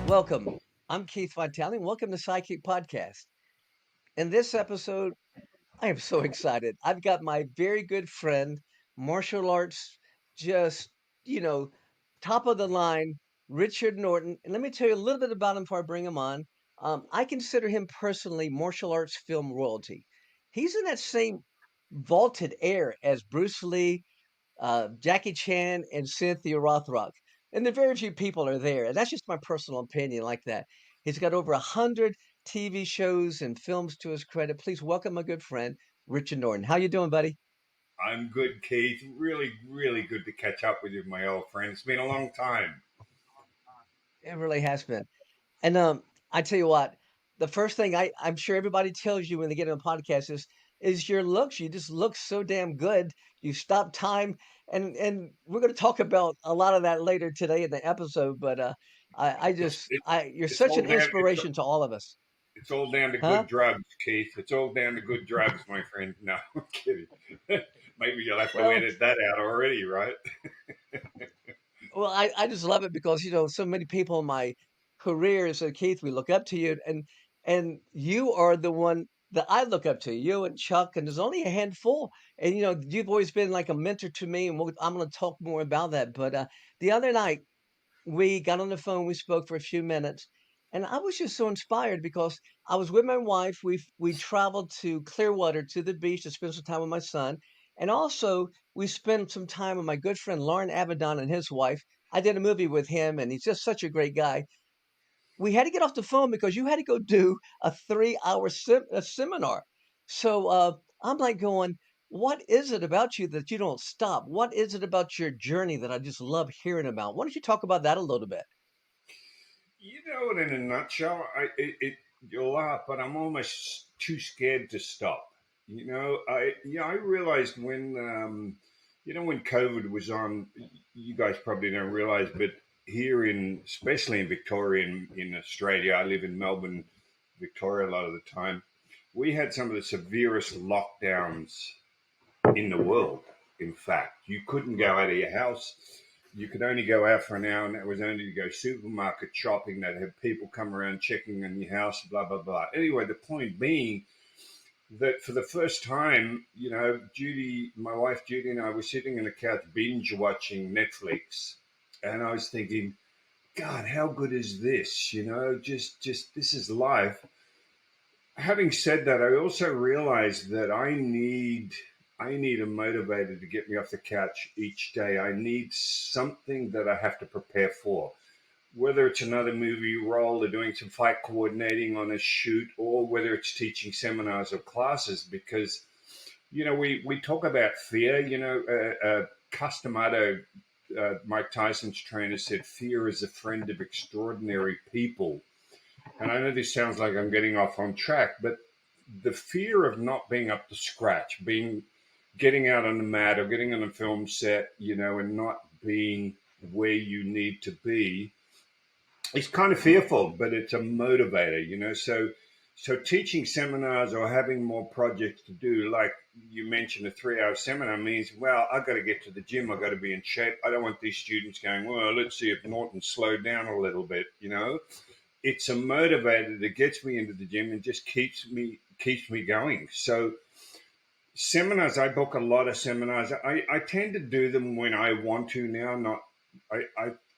Welcome. I'm Keith Vitale, and welcome to Psychic Podcast. In this episode, I am so excited. I've got my very good friend, martial arts, just, you know, top of the line, Richard Norton. And let me tell you a little bit about him before I bring him on. I consider him personally martial arts film royalty. He's in that same vaulted air as Bruce Lee, Jackie Chan and Cynthia Rothrock. And the very few people are there. And that's just my personal opinion like that. He's got over 100 TV shows and films to his credit. Please welcome my good friend, Richard Norton. How you doing, buddy? I'm good, Keith. Really, really good to catch up with you, my old friend. It's been a long time. It really has been. And I tell you what, the first thing I'm sure everybody tells you when they get on a podcast is your looks. You just look so damn good. You stop time, and we're going to talk about a lot of that later today in the episode. But I It's just it, I you're it's such all an down. inspiration to all of us, It's all down to huh? good drugs, Keith. It's all down to good drugs, my friend. No, I'm kidding. Maybe you'll have to Well, edit that out already, right? I just love it because so many people in my career said, Keith, we look up to you, and you are the one that I look up to. You and Chuck, and there's only a handful. And you've always been like a mentor to me, and I'm going to talk more about that. But the other night we got on the phone, we spoke for a few minutes, and I was just so inspired because I was with my wife. We traveled to Clearwater to the beach to spend some time with my son, and also we spent some time with my good friend Lauren Avedon and his wife. I did a movie with him, and he's just such a great guy. We had to get off the phone because you had to go do a 3 hour seminar. So I'm like going, what is it about you that you don't stop? What is it about your journey that I just love hearing about? Why don't you talk about that a little bit? You know it in a nutshell. You'll laugh, but I'm almost too scared to stop. I realized when COVID was on. You guys probably don't realize, but here in especially in Victoria, in Australia, I live in Melbourne, Victoria a lot of the time. We had some of the severest lockdowns in the world. In fact, you couldn't go out of your house. You could only go out for an hour, and that was only to go supermarket shopping. They'd have people come around checking on your house, blah, blah, blah. Anyway, the point being that for the first time, Judy, my wife Judy, and I were sitting on the couch binge watching Netflix. And I was thinking, God, how good is this? Just this is life. Having said that, I also realized that I need a motivator to get me off the couch each day. I need something that I have to prepare for, whether it's another movie role or doing some fight coordinating on a shoot, or whether it's teaching seminars or classes. Because we talk about fear. Customato, Mike Tyson's trainer, said fear is a friend of extraordinary people. And I know this sounds like I'm getting off on track, but the fear of not being up to scratch, being getting out on the mat or getting on a film set, and not being where you need to be, it's kind of fearful, but it's a motivator. So teaching seminars or having more projects to do, like you mentioned, a 3 hour seminar means, well, I've got to get to the gym. I've got to be in shape. I don't want these students going, well, let's see if Norton slowed down a little bit. It's a motivator that gets me into the gym and just keeps me going. So seminars, I book a lot of seminars. I tend to do them when I want to now. Not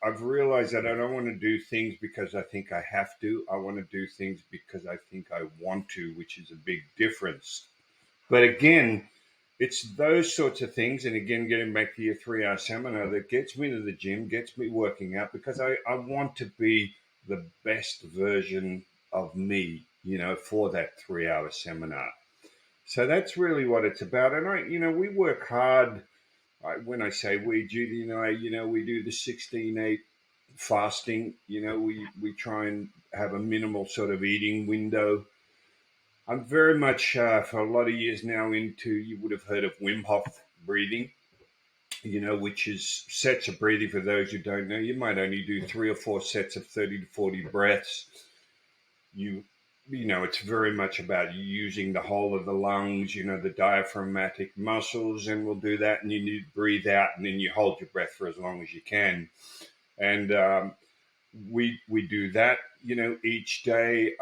I've realized that I don't want to do things because I think I have to. I want to do things because I think I want to, which is a big difference. But again, it's those sorts of things. And again, getting back to your 3 hour seminar, that gets me to the gym, gets me working out, because I want to be the best version of me, for that 3 hour seminar. So that's really what it's about. And we work hard. When I say we, Judy and I, we do the 16/8 fasting. We try and have a minimal sort of eating window. I'm very much, for a lot of years now, into, you would have heard of Wim Hof breathing, which is sets of breathing. For those who don't know, you might only do 3 or 4 sets of 30 to 40 breaths. It's very much about using the whole of the lungs, the diaphragmatic muscles, and we'll do that. And you need to breathe out, and then you hold your breath for as long as you can. And We do that, each day.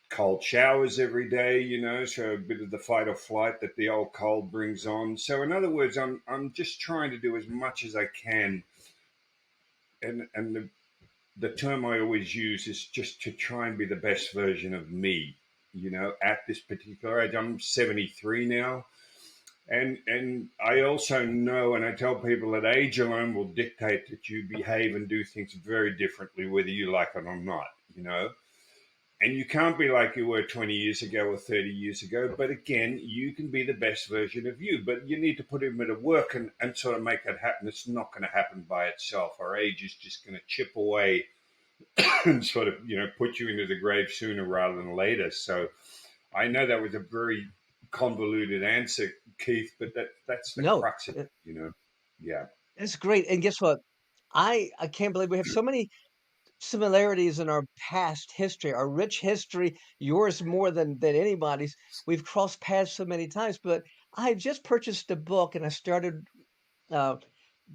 Cold showers every day, so a bit of the fight or flight that the old cold brings on. So in other words, I'm just trying to do as much as I can, and the term I always use is just to try and be the best version of me, at this particular age. I'm 73 now. And I also know, and I tell people that age alone will dictate that you behave and do things very differently, whether you like it or not, you know. And you can't be like you were 20 years ago or 30 years ago. But again, you can be the best version of you. But you need to put in a bit of work and sort of make that happen. It's not going to happen by itself. Our age is just going to chip away and sort of, put you into the grave sooner rather than later. So I know that was a very convoluted answer, Keith, but that's the No, crux of it. Yeah. it's great. And guess what? I can't believe we have so many similarities in our past history, our rich history, yours more than anybody's. We've crossed paths so many times, but I just purchased a book and I started uh,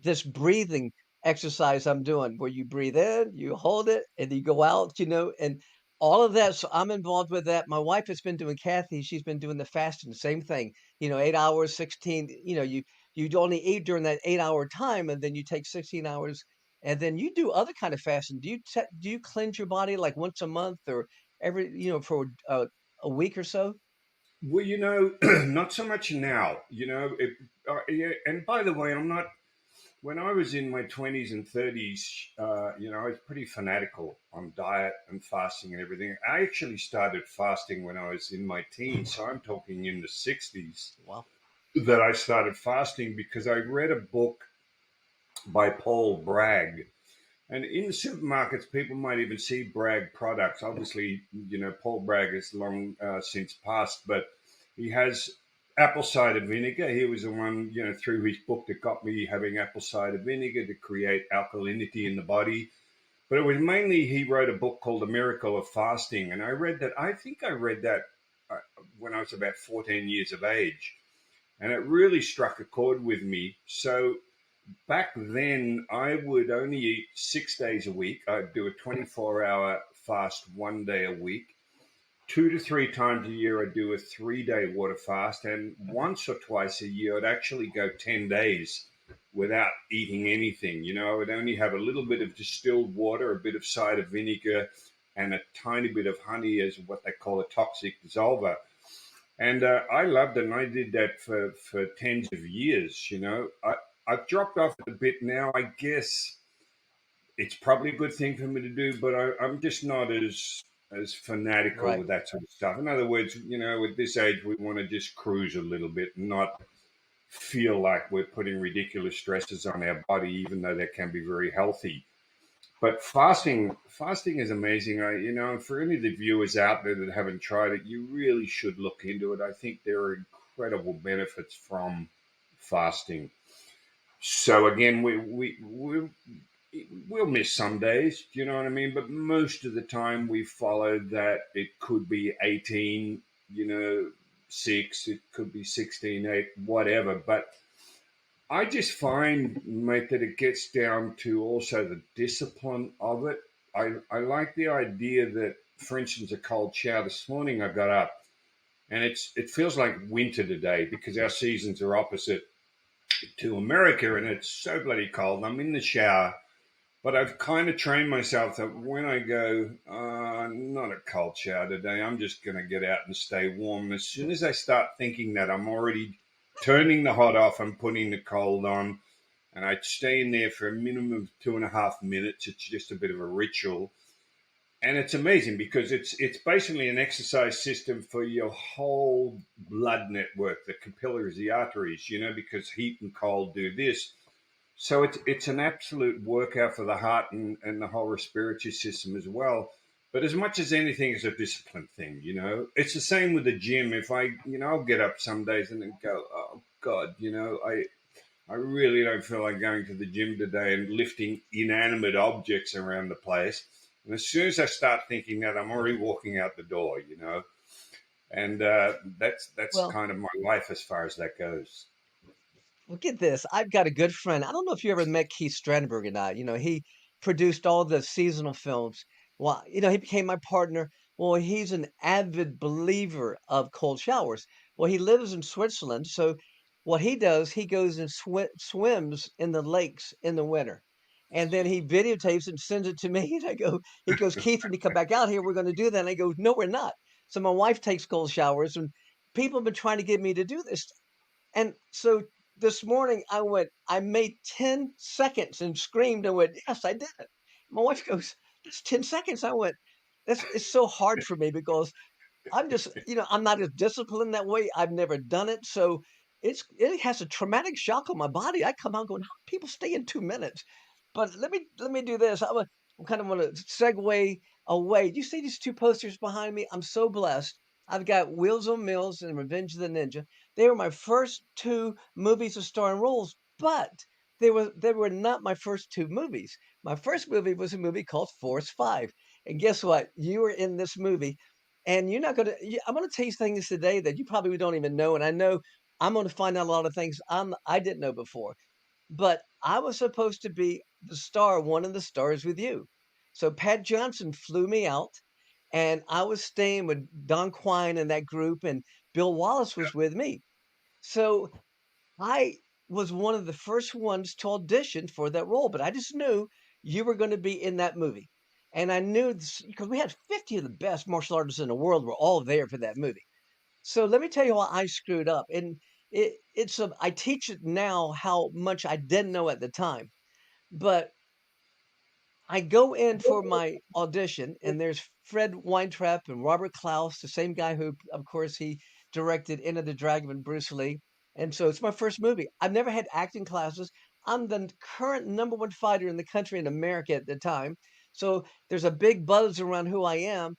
this breathing exercise I'm doing where you breathe in, you hold it, and you go out, and all of that. So I'm involved with that. My wife has been doing Kathy, she's been doing the fasting, same thing, 8 hours, 16, you only eat during that 8 hour time, and then you take 16 hours, and then you do other kind of fasting. Do you cleanse your body like once a month or for a week or so? Well, not so much now. Yeah, and by the way, I'm not. When I was in my 20s and 30s, I was pretty fanatical on diet and fasting and everything. I actually started fasting when I was in my teens, so I'm talking in the 60s Wow. that I started fasting because I read a book by Paul Bragg. And in the supermarkets, people might even see Bragg products. Obviously, Paul Bragg is long since passed, but he has apple cider vinegar. He was the one, through his book that got me having apple cider vinegar to create alkalinity in the body. But it was mainly he wrote a book called The Miracle of Fasting. And I read that, I think I read that uh, when I was about 14 years of age. And it really struck a chord with me. So back then, I would only eat 6 days a week. I'd do a 24-hour fast 1 day a week. 2 to 3 times a year, I'd do a 3 day water fast. And once or twice a year, I'd actually go 10 days without eating anything. I would only have a little bit of distilled water, a bit of cider vinegar, and a tiny bit of honey as what they call a toxic dissolver. And I loved it, and I did that for tens of years. I've dropped off a bit now. I guess it's probably a good thing for me to do, but I'm just not as fanatical Right. with that sort of stuff. In other words, at this age, we want to just cruise a little bit and not feel like we're putting ridiculous stresses on our body, even though that can be very healthy. But fasting is amazing. For any of the viewers out there that haven't tried it, you really should look into it. I think there are incredible benefits from fasting. So again, we'll miss some days. Do you know what I mean? But most of the time, we follow that. It could be 18, 6. It could be 16, 8, whatever. But I just find, mate, that it gets down to also the discipline of it. I like the idea that, for instance, a cold shower this morning. I got up and it feels like winter today because our seasons are opposite to America, and it's so bloody cold. I'm in the shower, but I've kind of trained myself that when I go, not a cold shower today, I'm just going to get out and stay warm. And as soon as I start thinking that, I'm already turning the hot off and putting the cold on. And I stay in there for a minimum of 2.5 minutes. It's just a bit of a ritual. And it's amazing because it's basically an exercise system for your whole blood network, the capillaries, the arteries, because heat and cold do this. So it's an absolute workout for the heart and the whole respiratory system as well. But as much as anything, it's a discipline thing. It's the same with the gym. If I'll get up some days and then go, oh God, I really don't feel like going to the gym today and lifting inanimate objects around the place. And as soon as I start thinking that, I'm already walking out the door. And that's Well, kind of my life as far as that goes. look at this. I've got a good friend. I don't know if you ever met Keith Strandberg or not. He produced all the seasonal films. Well, he became my partner. Well, he's an avid believer of cold showers. Well, he lives in Switzerland, so what he does, he goes and swims in the lakes in the winter. And then he videotapes and sends it to me. And he goes, Keith, when you come back out here, we're going to do that. And I go, no, we're not. So my wife takes cold showers, and people have been trying to get me to do this. And so this morning I made 10 seconds and screamed and went, yes, I did it. My wife goes, that's 10 seconds. I went, it's so hard for me because I'm just, I'm not as disciplined that way. I've never done it. So it has a traumatic shock on my body. I come out going, how do people stay in 2 minutes? But let me do this. I'm kind of want to segue away. Do you see these two posters behind me? I'm so blessed. I've got Wheels on Mills and Revenge of the Ninja. They were my first two movies to star in roles, but they were not my first two movies. My first movie was a movie called Force 5. And guess what? You were in this movie, and you're not gonna I'm gonna tell you things today that you probably don't even know, and I know I'm gonna find out a lot of things I didn't know before. But I was supposed to be the star, one of the stars with you. So Pat Johnson flew me out, and I was staying with Don Quine and that group, and Bill Wallace was with me. So I was one of the first ones to audition for that role, but I just knew you were going to be in that movie. And I knew this because we had 50 of the best martial artists in the world were all there for that movie. So let me tell you how I screwed up. And I teach it now how much I didn't know at the time. But I go in for my audition, and there's Fred Weintraub and Robert Klaus, the same guy who, of course, he directed Enter the Dragon and Bruce Lee. And so it's my first movie. I've never had acting classes. I'm the current number one fighter in the country in America at the time. So there's a big buzz around who I am,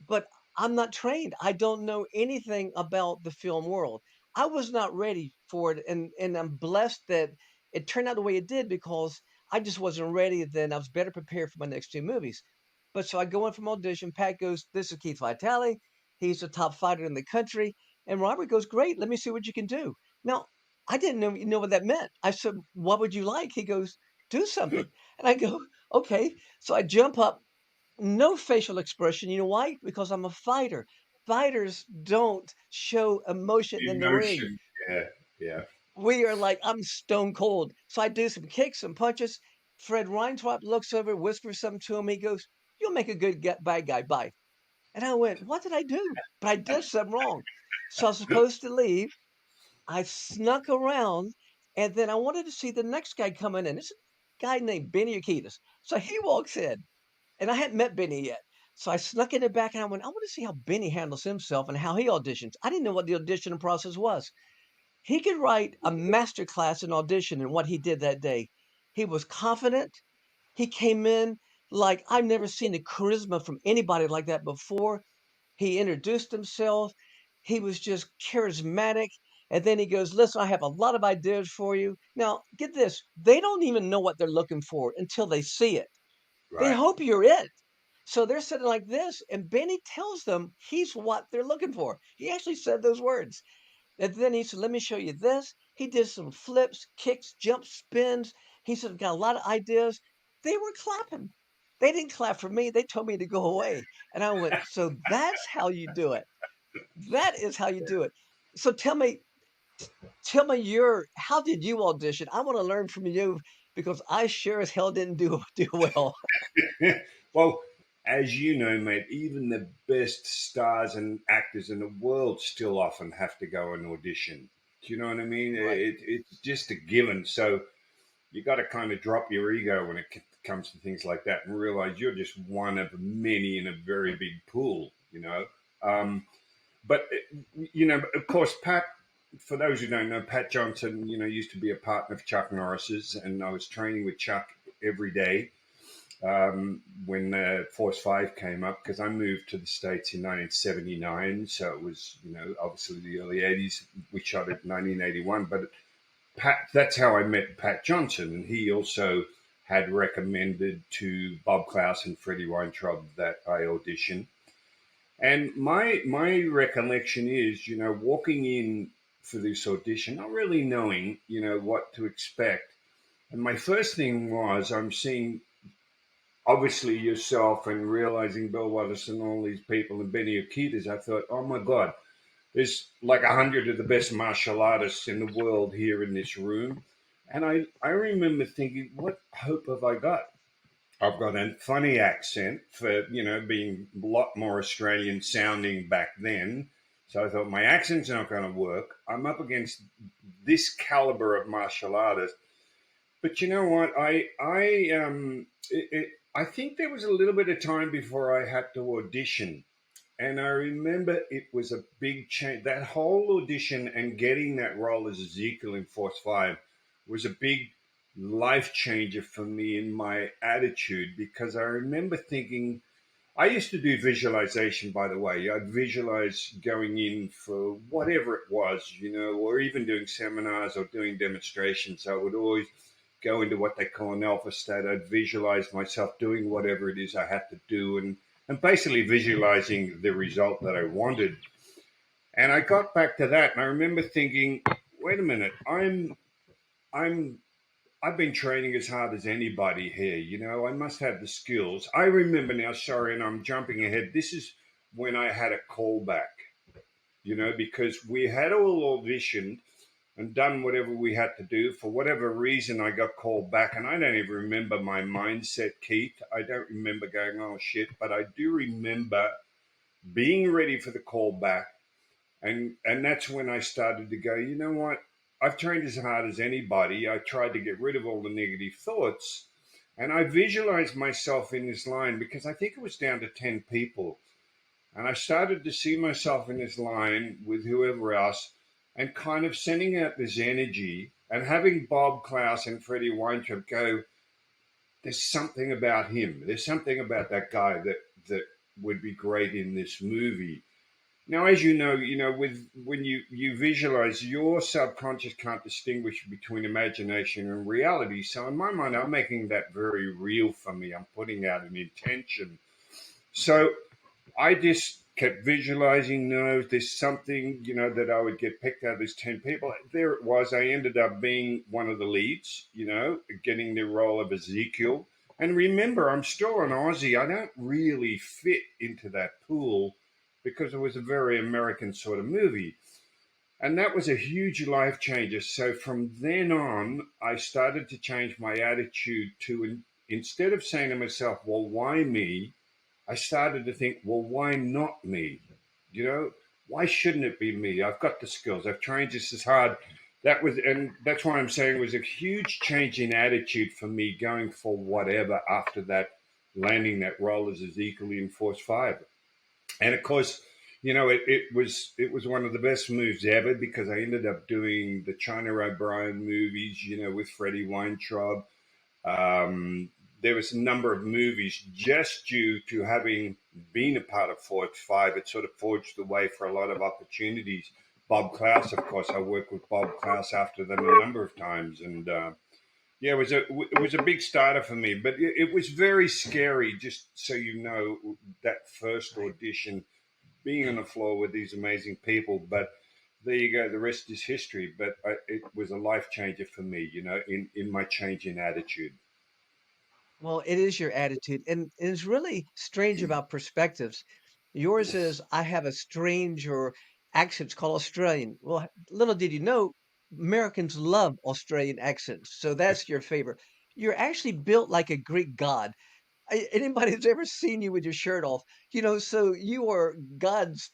but I'm not trained. I don't know anything about the film world. I was not ready for it, and I'm blessed that it turned out the way it did because I just wasn't ready then. I was better prepared for my next two movies. But so I go in from audition. Pat goes, "This is Keith Vitale. He's the top fighter in the country." And Robert goes, "Great. Let me see what you can do." Now, I didn't know what that meant. I said, "What would you like?" He goes, "Do something." And I go, "Okay." So I jump up, no facial expression. You know why? Because I'm a fighter. Fighters don't show emotion in the ring. Emotion. Yeah, yeah. We are like, I'm stone cold. So I do some kicks, some punches. Fred Reintrop looks over, whispers something to him. He goes, "You'll make a good bad guy. Bye." And I went, "What did I do?" But I did something wrong. So I was supposed to leave. I snuck around, and then I wanted to see the next guy coming in. This guy named Benny Akitas. So he walks in. And I hadn't met Benny yet. So I snuck in the back and I went, I want to see how Benny handles himself and how he auditions. I didn't know what the auditioning process was. He could write a master class in audition in what he did that day. He was confident. He came in like I've never seen the charisma from anybody like that before. He introduced himself. He was just charismatic. And then he goes, "Listen, I have a lot of ideas for you." Now, get this. They don't even know what they're looking for until they see it. They Right. hope you're it. So they're sitting like this, and Benny tells them he's what they're looking for. He actually said those words. And then he said, "Let me show you this." He did some flips, kicks, jumps, spins. He said, "I've got a lot of ideas." They were clapping. They didn't clap for me. They told me to go away. And I went, "So that's how you do it. That is how you do it." So tell me how did you audition? I want to learn from you because I sure as hell didn't do well. Well, as you know, mate, even the best stars and actors in the world still often have to go and audition. Do you know what I mean? Right. It's just a given. So you got to kind of drop your ego when it comes to things like that and realize you're just one of many in a very big pool, you know. Um, but, of course, Pat, for those who don't know, Pat Johnson, used to be a partner of Chuck Norris's, and I was training with Chuck every day when Force 5 came up because I moved to the States in 1979. So it was, obviously the early 80s. We shot it in 1981. But Pat, that's how I met Pat Johnson. And he also had recommended to Bob Klaus and Freddie Weintraub that I audition. And my recollection is, walking in for this audition, not really knowing, what to expect. And my first thing was I'm seeing obviously yourself and realizing Bill Watterson and all these people and Benny Akitas, I thought, oh my God, there's like 100 of the best martial artists in the world here in this room. And I remember thinking, what hope have I got? I've got a funny accent for, being a lot more Australian sounding back then. So I thought my accent's not going to work. I'm up against this caliber of martial artist. But you know what? I think there was a little bit of time before I had to audition, and I remember it was a big change. That whole audition and getting that role as Ezekiel in Force 5 was a big life changer for me in my attitude because I remember thinking, I used to do visualization, by the way. I'd visualize going in for whatever it was, or even doing seminars or doing demonstrations. I would always go into what they call an alpha state. I'd visualize myself doing whatever it is I had to do and basically visualizing the result that I wanted. And I got back to that and I remember thinking, wait a minute, I'm I've been training as hard as anybody here. I must have the skills. I remember now, sorry, and I'm jumping ahead. This is when I had a callback, because we had all auditioned and done whatever we had to do. For whatever reason, I got called back, and I don't even remember my mindset, Keith. I don't remember going, oh shit, but I do remember being ready for the callback and that's when I started to go, you know what? I've trained as hard as anybody. I tried to get rid of all the negative thoughts. And I visualized myself in this line because I think it was down to 10 people. And I started to see myself in this line with whoever else and kind of sending out this energy and having Bob Klaus and Freddie Weintraub go, there's something about him. There's something about that guy that would be great in this movie. Now, as with when you visualize, your subconscious can't distinguish between imagination and reality. So in my mind, I'm making that very real for me. I'm putting out an intention. So I just kept visualizing. No, there's something that I would get picked out of these 10 people. There it was. I ended up being one of the leads. Getting the role of Ezekiel. And remember, I'm still an Aussie. I don't really fit into that pool because it was a very American sort of movie. And that was a huge life changer. So from then on, I started to change my attitude to instead of saying to myself, well, why me? I started to think, well, why not me? You know, why shouldn't it be me? I've got the skills. I've trained just as hard. And that's why I'm saying it was a huge change in attitude for me going for whatever after that, landing that role as Ezekiel in Force 5. And of course, it was one of the best moves ever because I ended up doing the China O'Brien movies, with Freddie Weintraub. There was a number of movies just due to having been a part of Forge 5. It sort of forged the way for a lot of opportunities. Bob Klaus, of course, I worked with Bob Klaus after them a number of times, and yeah, it was a big starter for me. But it was very scary, just so you know, that first Right. audition being on the floor with these amazing people. But there you go, the rest is history. But it was a life changer for me, in my change in attitude. Well, it is your attitude, and it's really strange about perspectives. Yours is, I have a strange or accent's called Australian. Well, little did you know, Americans love Australian accents, so that's your favorite. You're actually built like a Greek god. Anybody that's ever seen you with your shirt off, so you are God's,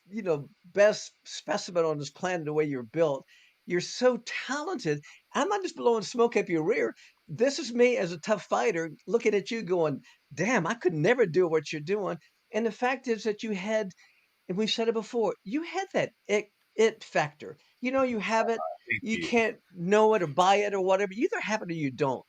best specimen on this planet, the way you're built. You're so talented. I'm not just blowing smoke up your rear. This is me as a tough fighter looking at you going, damn, I could never do what you're doing. And the fact is that you had, and we've said it before, you had that it factor. You have it, Thank you you. can't know it or buy it or whatever. You either have it or you don't.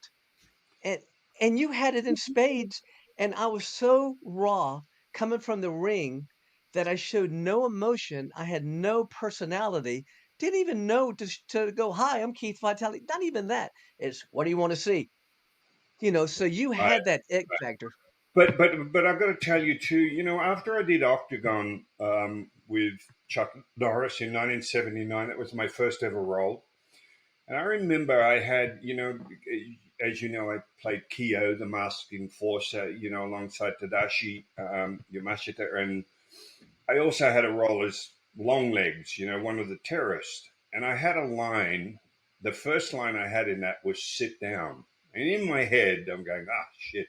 And and you had it in spades, and I was so raw coming from the ring that I showed no emotion, I had no personality, didn't even know to go, "Hi, I'm Keith Vitale," not even that. It's, "What do you wanna see?" So you Right. had that it factor. But I've got to tell you too. After I did Octagon with Chuck Norris in 1979, that was my first ever role. And I remember I had, as you know, I played Kyo, the masked enforcer, alongside Tadashi Yamashita, and I also had a role as Longlegs, one of the terrorists. And I had a line. The first line I had in that was "sit down," and in my head I'm going, "Ah, shit,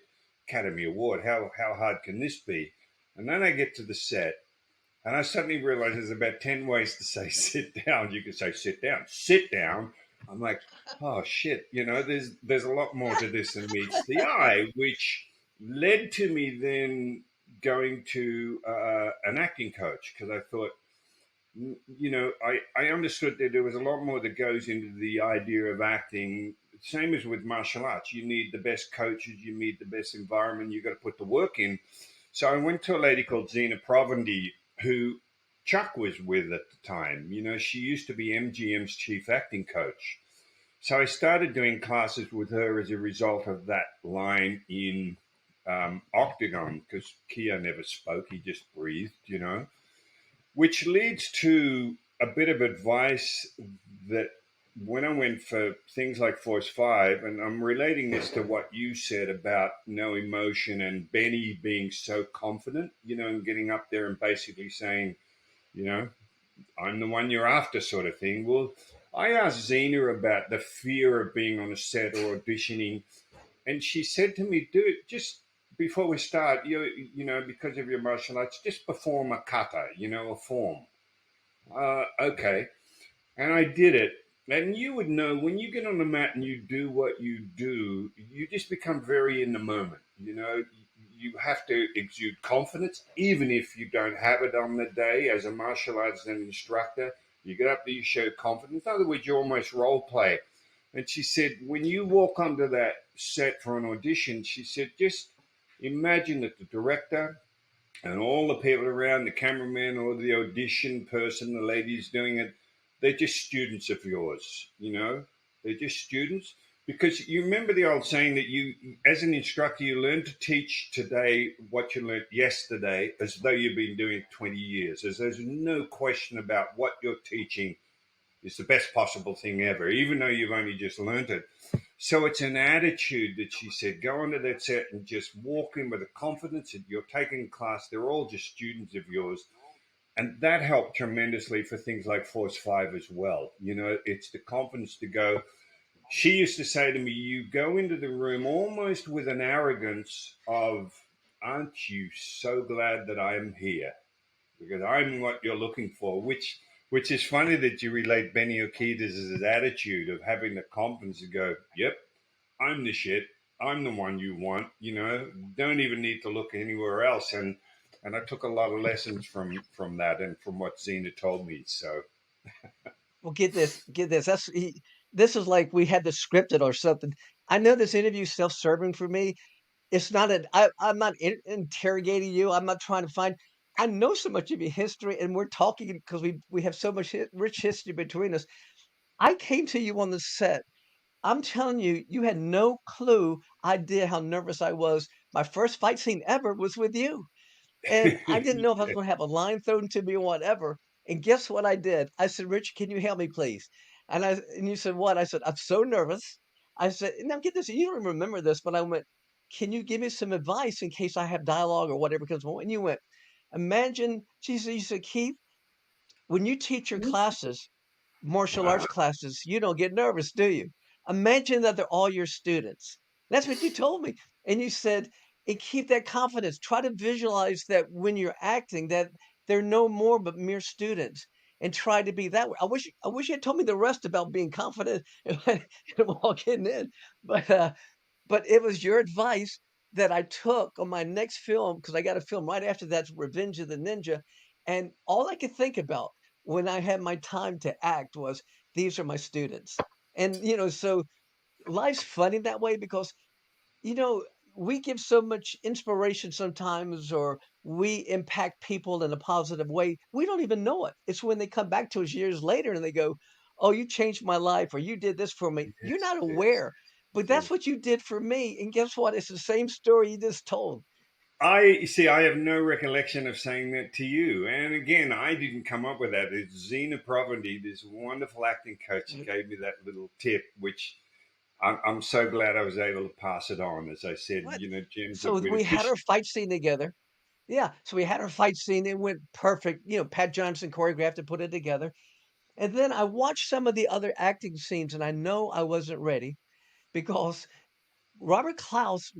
Academy Award. How hard can this be?" And then I get to the set, and I suddenly realize there's about 10 ways to say sit down. You can say sit down, sit down. I'm like, oh shit, there's a lot more to this than meets the eye, which led to me then going to an acting coach because I thought, I understood that there was a lot more that goes into the idea of acting. Same as with martial arts, you need the best coaches, you need the best environment, you got to put the work in. So I went to a lady called Zena Provendy, who Chuck was with at the time. She used to be MGM's chief acting coach. So I started doing classes with her as a result of that line in Octagon, because Kia never spoke, he just breathed. Which leads to a bit of advice that when I went for things like Force 5, and I'm relating this to what you said about no emotion and Benny being so confident, and getting up there and basically saying, you know, I'm the one you're after, sort of thing. Well, I asked Xena about the fear of being on a set or auditioning, and she said to me, "Do it just before we start. Because of your martial arts, just perform a kata, a form." Okay. And I did it. And you would know when you get on the mat and you do what you do, you just become very in the moment. You have to exude confidence, even if you don't have it on the day. As a martial arts and instructor, you get up there, you show confidence. In other words, you almost role play. And she said, when you walk onto that set for an audition, she said, just imagine that the director and all the people around, the cameraman or the audition person, the ladies doing it, they're just students of yours. They're just students. Because you remember the old saying that you, as an instructor, you learn to teach today what you learned yesterday as though you've been doing it 20 years. As there's no question about what you're teaching is the best possible thing ever, even though you've only just learned it. So it's an attitude that she said, go onto that set and just walk in with a confidence that you're taking a class. They're all just students of yours. And that helped tremendously for things like Force 5 as well. It's the confidence to go. She used to say to me, you go into the room almost with an arrogance of, aren't you so glad that I'm here? Because I'm what you're looking for, which is funny that you relate Benny Okita's attitude of having the confidence to go, yep, I'm the shit. I'm the one you want. Don't even need to look anywhere else. And I took a lot of lessons from that and from what Zena told me. So Well, get this. This is like we had this scripted or something. I know this interview is self-serving for me. It's not I'm not interrogating you. I'm not trying to find. I know so much of your history, and we're talking because we have so much rich history between us. I came to you on the set. I'm telling you, you had no clue idea how nervous I was. My first fight scene ever was with you. And I didn't know if I was gonna have a line thrown to me or whatever. And guess what I did? I said, "Rich, can you help me, please?" And you said, "What?" I said, "I'm so nervous." I said, "Now get this, you don't even remember this, but I went, can you give me some advice in case I have dialogue or whatever comes on?" And you went, imagine, you said, "Keith, when you teach your classes, martial arts wow. classes, you don't get nervous, do you? Imagine that they're all your students." That's what you told me. And you said, and keep that confidence. Try to visualize that when you're acting, that they're no more but mere students. And try to be that way. I wish you had told me the rest about being confident and walking in. But but it was your advice that I took on my next film because I got a film right after that's Revenge of the Ninja. And all I could think about when I had my time to act was these are my students. And, so life's funny that way because you know, we give so much inspiration sometimes, or we impact people in a positive way. We don't even know it. It's when they come back to us years later and they go, "Oh, you changed my life," or "You did this for me." You're Yes, not yes, aware, but that's yes. what you did for me. And guess what? It's the same story you just told. I see. I have no recollection of saying that to you. And again, I didn't come up with that. It's Zena Provendy, this wonderful acting coach, gave me that little tip, which I'm so glad I was able to pass it on. As I said, What? Jen So would we have had just our fight scene together. Yeah, so we had our fight scene, it went perfect, Pat Johnson choreographed and put it together, and then I watched some of the other acting scenes, and I know I wasn't ready because Robert Klaus,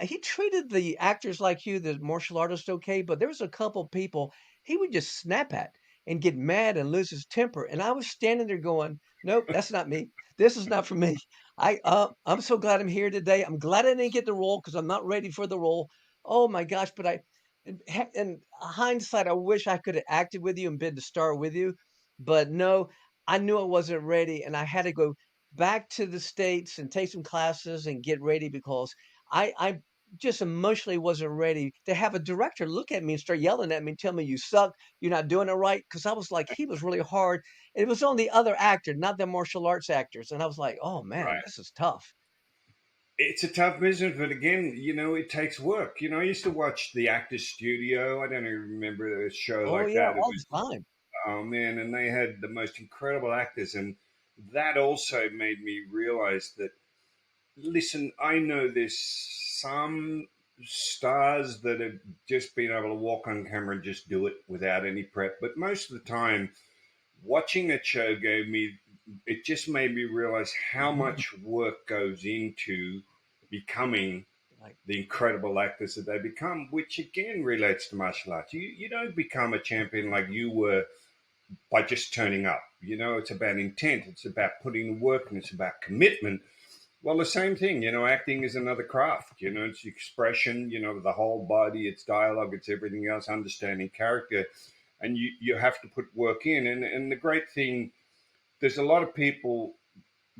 he treated the actors like you, the martial artist, okay, but there was a couple people he would just snap at and get mad and lose his temper, and I was standing there going, "Nope, that's not me. This is not for me. I'm so glad I'm here today. I'm glad I didn't get the role because I'm not ready for the role. Oh my gosh!" But in hindsight, I wish I could have acted with you and been the star with you, but no, I knew I wasn't ready, and I had to go back to the States and take some classes and get ready because I just emotionally wasn't ready to have a director look at me and start yelling at me and tell me you suck, you're not doing it right. Cause I was like, he was really hard. It was on the other actor, not the martial arts actors. And I was like, oh man, right. this is tough. It's a tough business, but again, it takes work. I used to watch the Actors Studio. I don't even remember a show Oh like yeah, that. It all was, the time. oh man, and they had the most incredible actors, and that also made me realize that. Listen, I know there's some stars that have just been able to walk on camera and just do it without any prep, but most of the time, watching that show it just made me realize how much work goes into becoming Like, the incredible actors that they become, which again relates to martial arts. You don't become a champion like you were by just turning up. It's about intent, it's about putting work, and it's about commitment. Well, the same thing, acting is another craft, it's expression, the whole body, it's dialogue, it's everything else, understanding character. And you have to put work in. And the great thing, there's a lot of people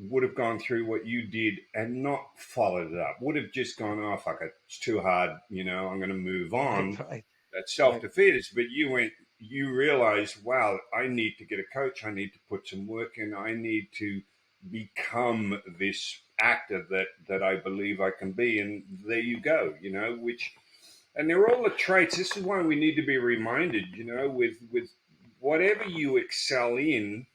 would have gone through what you did and not followed it up, would have just gone, oh, fuck it, it's too hard, I'm going to move right, on. right, That's self right, defeatist. But you realized, wow, I need to get a coach. I need to put some work in. I need to become this actor that I believe I can be. And there you go, and they're all the traits. This is why we need to be reminded, with whatever you excel in,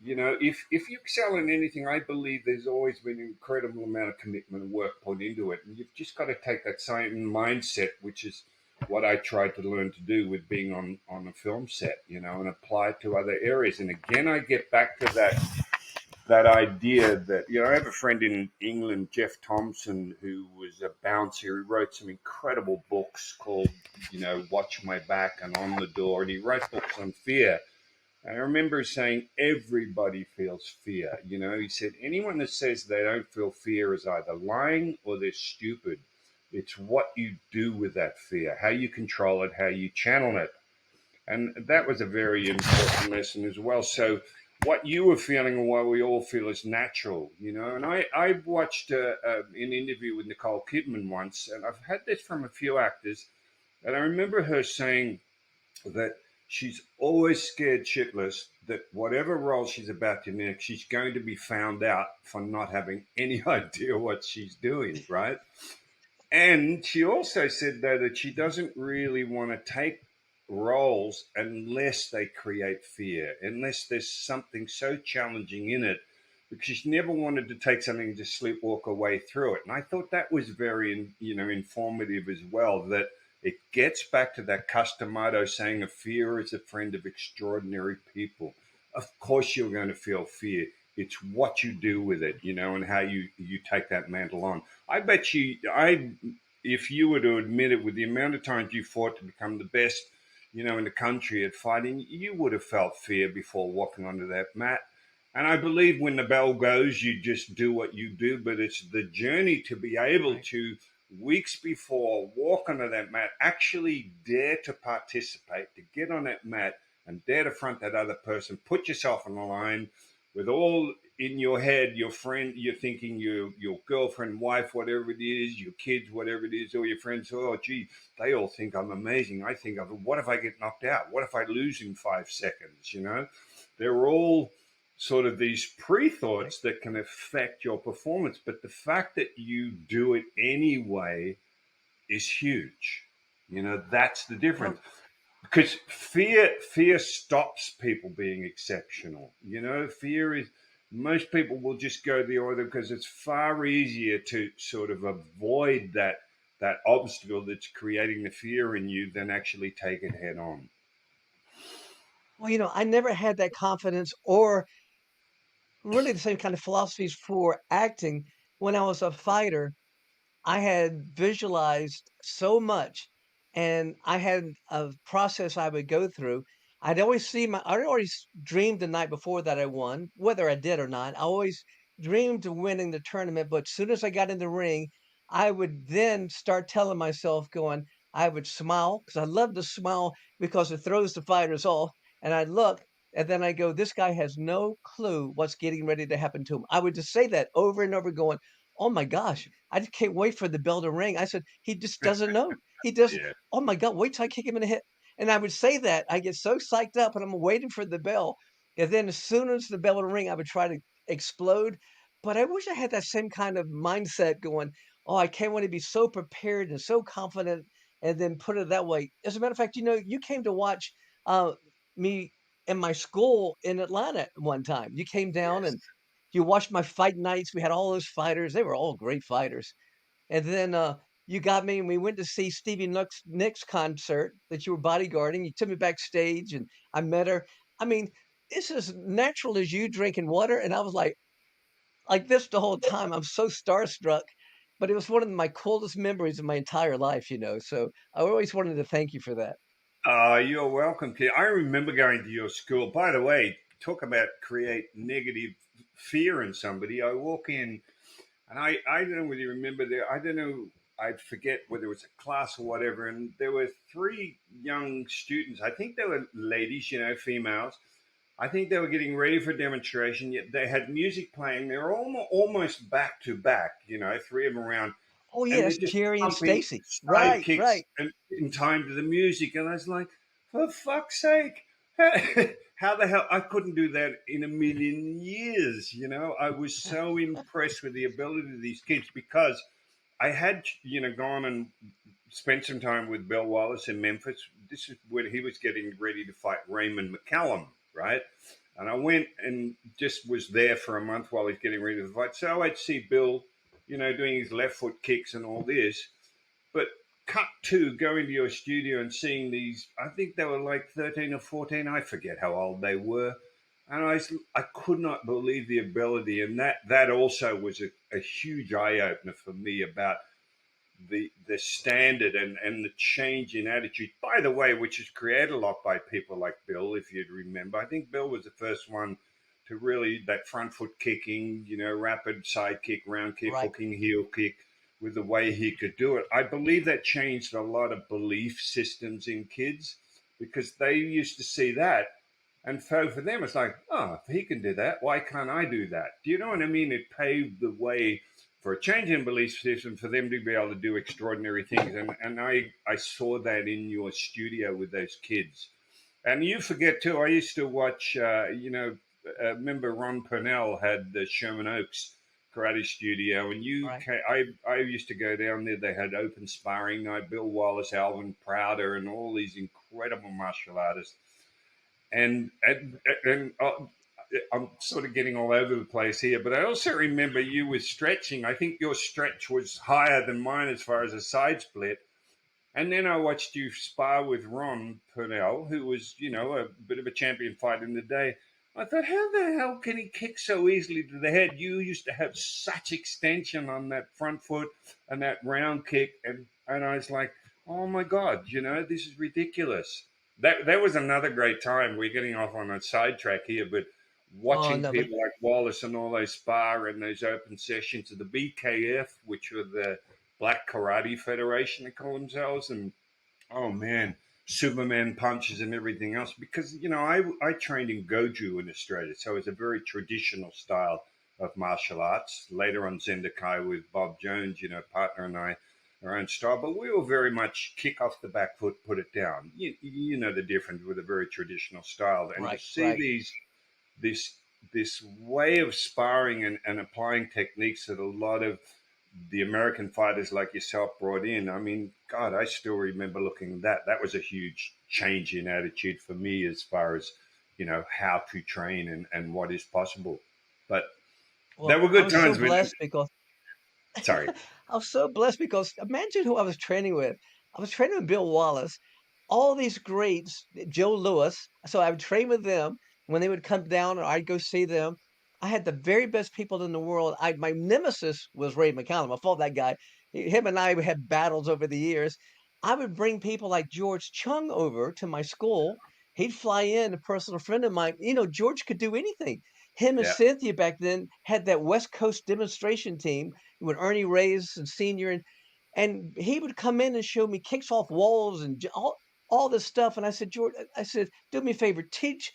if you excel in anything, I believe there's always been an incredible amount of commitment and work put into it. And you've just got to take that same mindset, which is what I tried to learn to do with being on a film set, and apply it to other areas. And again, I get back to that idea that, I have a friend in England, Jeff Thompson, who was a bouncer. He wrote some incredible books called, Watch My Back and On the Door. And he wrote books on fear. I remember saying everybody feels fear. He said anyone that says they don't feel fear is either lying or they're stupid. It's what you do with that fear, how you control it, how you channel it. And that was a very important lesson as well. So, what you were feeling and what we all feel is natural, And I watched an interview with Nicole Kidman once, and I've had this from a few actors, and I remember her saying, that she's always scared shitless that whatever role she's about to next, she's going to be found out for not having any idea what she's doing, right? And she also said, though, that she doesn't really want to take roles unless they create fear, unless there's something so challenging in it, because she's never wanted to take something and just sleepwalk her way through it. And I thought that was very, informative as well, that it gets back to that Customato saying, a fear is a friend of extraordinary people. Of course, you're going to feel fear. It's what you do with it, and how you take that mantle on. I bet you, if you were to admit it, with the amount of times you fought to become the best, in the country at fighting, you would have felt fear before walking onto that mat. And I believe when the bell goes, you just do what you do. But it's the journey to be able right. to, weeks before, walk onto that mat, actually dare to participate, to get on that mat and dare to front that other person, put yourself on the line with all in your head, your friend, you're thinking your girlfriend, wife, whatever it is, your kids, whatever it is, or your friends. Oh, gee, they all think I'm amazing. I think of, what if I get knocked out? What if I lose in 5 seconds? They're all sort of these Right. pre-thoughts that can affect your performance. But the fact that you do it anyway is huge. That's the difference, Well, because fear stops people being exceptional. Fear is, Most people will just go the other because it's far easier to sort of avoid that obstacle that's creating the fear in you than actually take it head on. Well, I never had that confidence or really the same kind of philosophies for acting when I was a fighter. I had visualized so much, and I had a process I would go through. I'd always dreamed the night before that I won, whether I did or not. I always dreamed of winning the tournament, but as soon as I got in the ring, I would then start telling myself, going, I would smile because I love to smile because it throws the fighters off. And I'd look, and then I go, this guy has no clue what's getting ready to happen to him. I would just say that over and over, going, oh my gosh, I just can't wait for the bell to ring. I said, "He just doesn't know. He doesn't. Yeah. Oh my God, wait till I kick him in the head." And I would say that. I get so psyched up and I'm waiting for the bell. And then as soon as the bell would ring, I would try to explode. But I wish I had that same kind of mindset going, oh, I can't want to be so prepared and so confident and then put it that way. As a matter of fact, you came to watch uh, me in my school in Atlanta one time. You came down Yes. and you watched my fight nights. We had all those fighters. They were all great fighters. And then you got me, and we went to see Stevie Nicks concert that you were bodyguarding. You took me backstage, and I met her. I mean, it's as natural as you drinking water, and I was like this the whole time. I'm so starstruck, but it was one of my coolest memories of my entire life. So I always wanted to thank you for that. You're welcome, kid. I remember going to your school. By the way, talk about create negative fear in somebody. I walk in, and I don't know whether you remember there. I don't know. I forget whether it was a class or whatever. And there were three young students. I think they were ladies, females. I think they were getting ready for demonstration. Yet they had music playing. They were almost back to back. Three of them around, Oh and yeah, they're that's just Jerry and pumping Stacy. side Right, kicks right. in time to the music. And I was like, for fuck's sake. How the hell I couldn't do that in a million years, I was so impressed with the ability of these kids because I had, gone and spent some time with Bill Wallace in Memphis. This is when he was getting ready to fight Raymond McCallum, right? And I went and just was there for a month while he's getting ready to fight. So I'd see Bill, doing his left foot kicks and all this. But cut to going to your studio and seeing these, I think they were like 13 or 14, I forget how old they were. And I could not believe the ability. And that also was a huge eye opener for me about the standard and the change in attitude. By the way, which is created a lot by people like Bill, if you'd remember. I think Bill was the first one to really that front foot kicking, rapid side kick, round kick, Right. hooking heel kick with the way he could do it. I believe that changed a lot of belief systems in kids because they used to see that. And so for them, it's like, oh, if he can do that, why can't I do that? Do you know what I mean? It paved the way for a change in belief system for them to be able to do extraordinary things. And I saw that in your studio with those kids. And you forget too, I used to watch, remember Ron Purnell had the Sherman Oaks karate studio, and Right. I used to go down there. They had open sparring night, Bill Wallace, Alvin Prouder, and all these incredible martial artists. And I'm sort of getting all over the place here, but I also remember you were stretching. I think your stretch was higher than mine as far as a side split. And then I watched you spar with Ron Purnell, who was, a bit of a champion fighter in the day. I thought, how the hell can he kick so easily to the head? You used to have such extension on that front foot and that round kick. And I was like, oh my God, this is ridiculous. That was another great time. We're getting off on a sidetrack here, but Oh watching no, but people like Wallace and all those spar and those open sessions of the BKF, which were the Black Karate Federation, they call themselves, and oh man, Superman punches and everything else. Because I trained in Goju in Australia, so it's a very traditional style of martial arts. Later on Zendakai with Bob Jones, partner and I, our own style, but we were very much kick off the back foot, put it down. You know the difference with a very traditional style, and to right, see right. this this way of sparring and applying techniques that a lot of the American fighters like yourself brought in. I mean, God, I still remember looking at that. That was a huge change in attitude for me as far as, how to train and what is possible. But they Well, were I good was so times with him. blessed because Sorry. I was so blessed because imagine who I was training with. I was training with Bill Wallace, all these greats, Joe Louis. So I would train with them when they would come down, or I'd go see them. I had the very best people in the world. My nemesis was Ray McCallum. I fought that guy. Him and I had battles over the years. I would bring people like George Chung over to my school. He'd fly in, a personal friend of mine. George could do anything. Him and Yeah. Cynthia back then had that West Coast demonstration team with Ernie Reyes and Senior, and he would come in and show me kicks off walls and all this stuff. And I said, George, I said, do me a favor, teach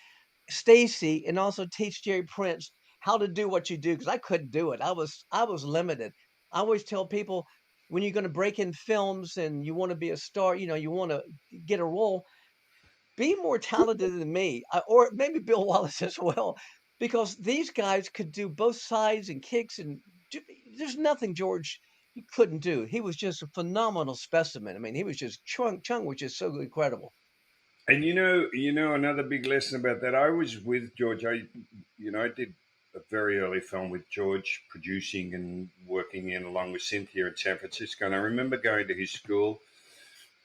Stacy and also teach Jerry Prince how to do what you do because I couldn't do it. I was limited. I always tell people when you're going to break in films and you want to be a star, you want to get a role, be more talented than me, or maybe Bill Wallace as well, because these guys could do both sides and kicks, and there's nothing George he couldn't do. He was just a phenomenal specimen. I mean, he was just chung, which is so incredible. And another big lesson about that. I was with George. I did a very early film with George, producing and working in along with Cynthia in San Francisco. And I remember going to his school,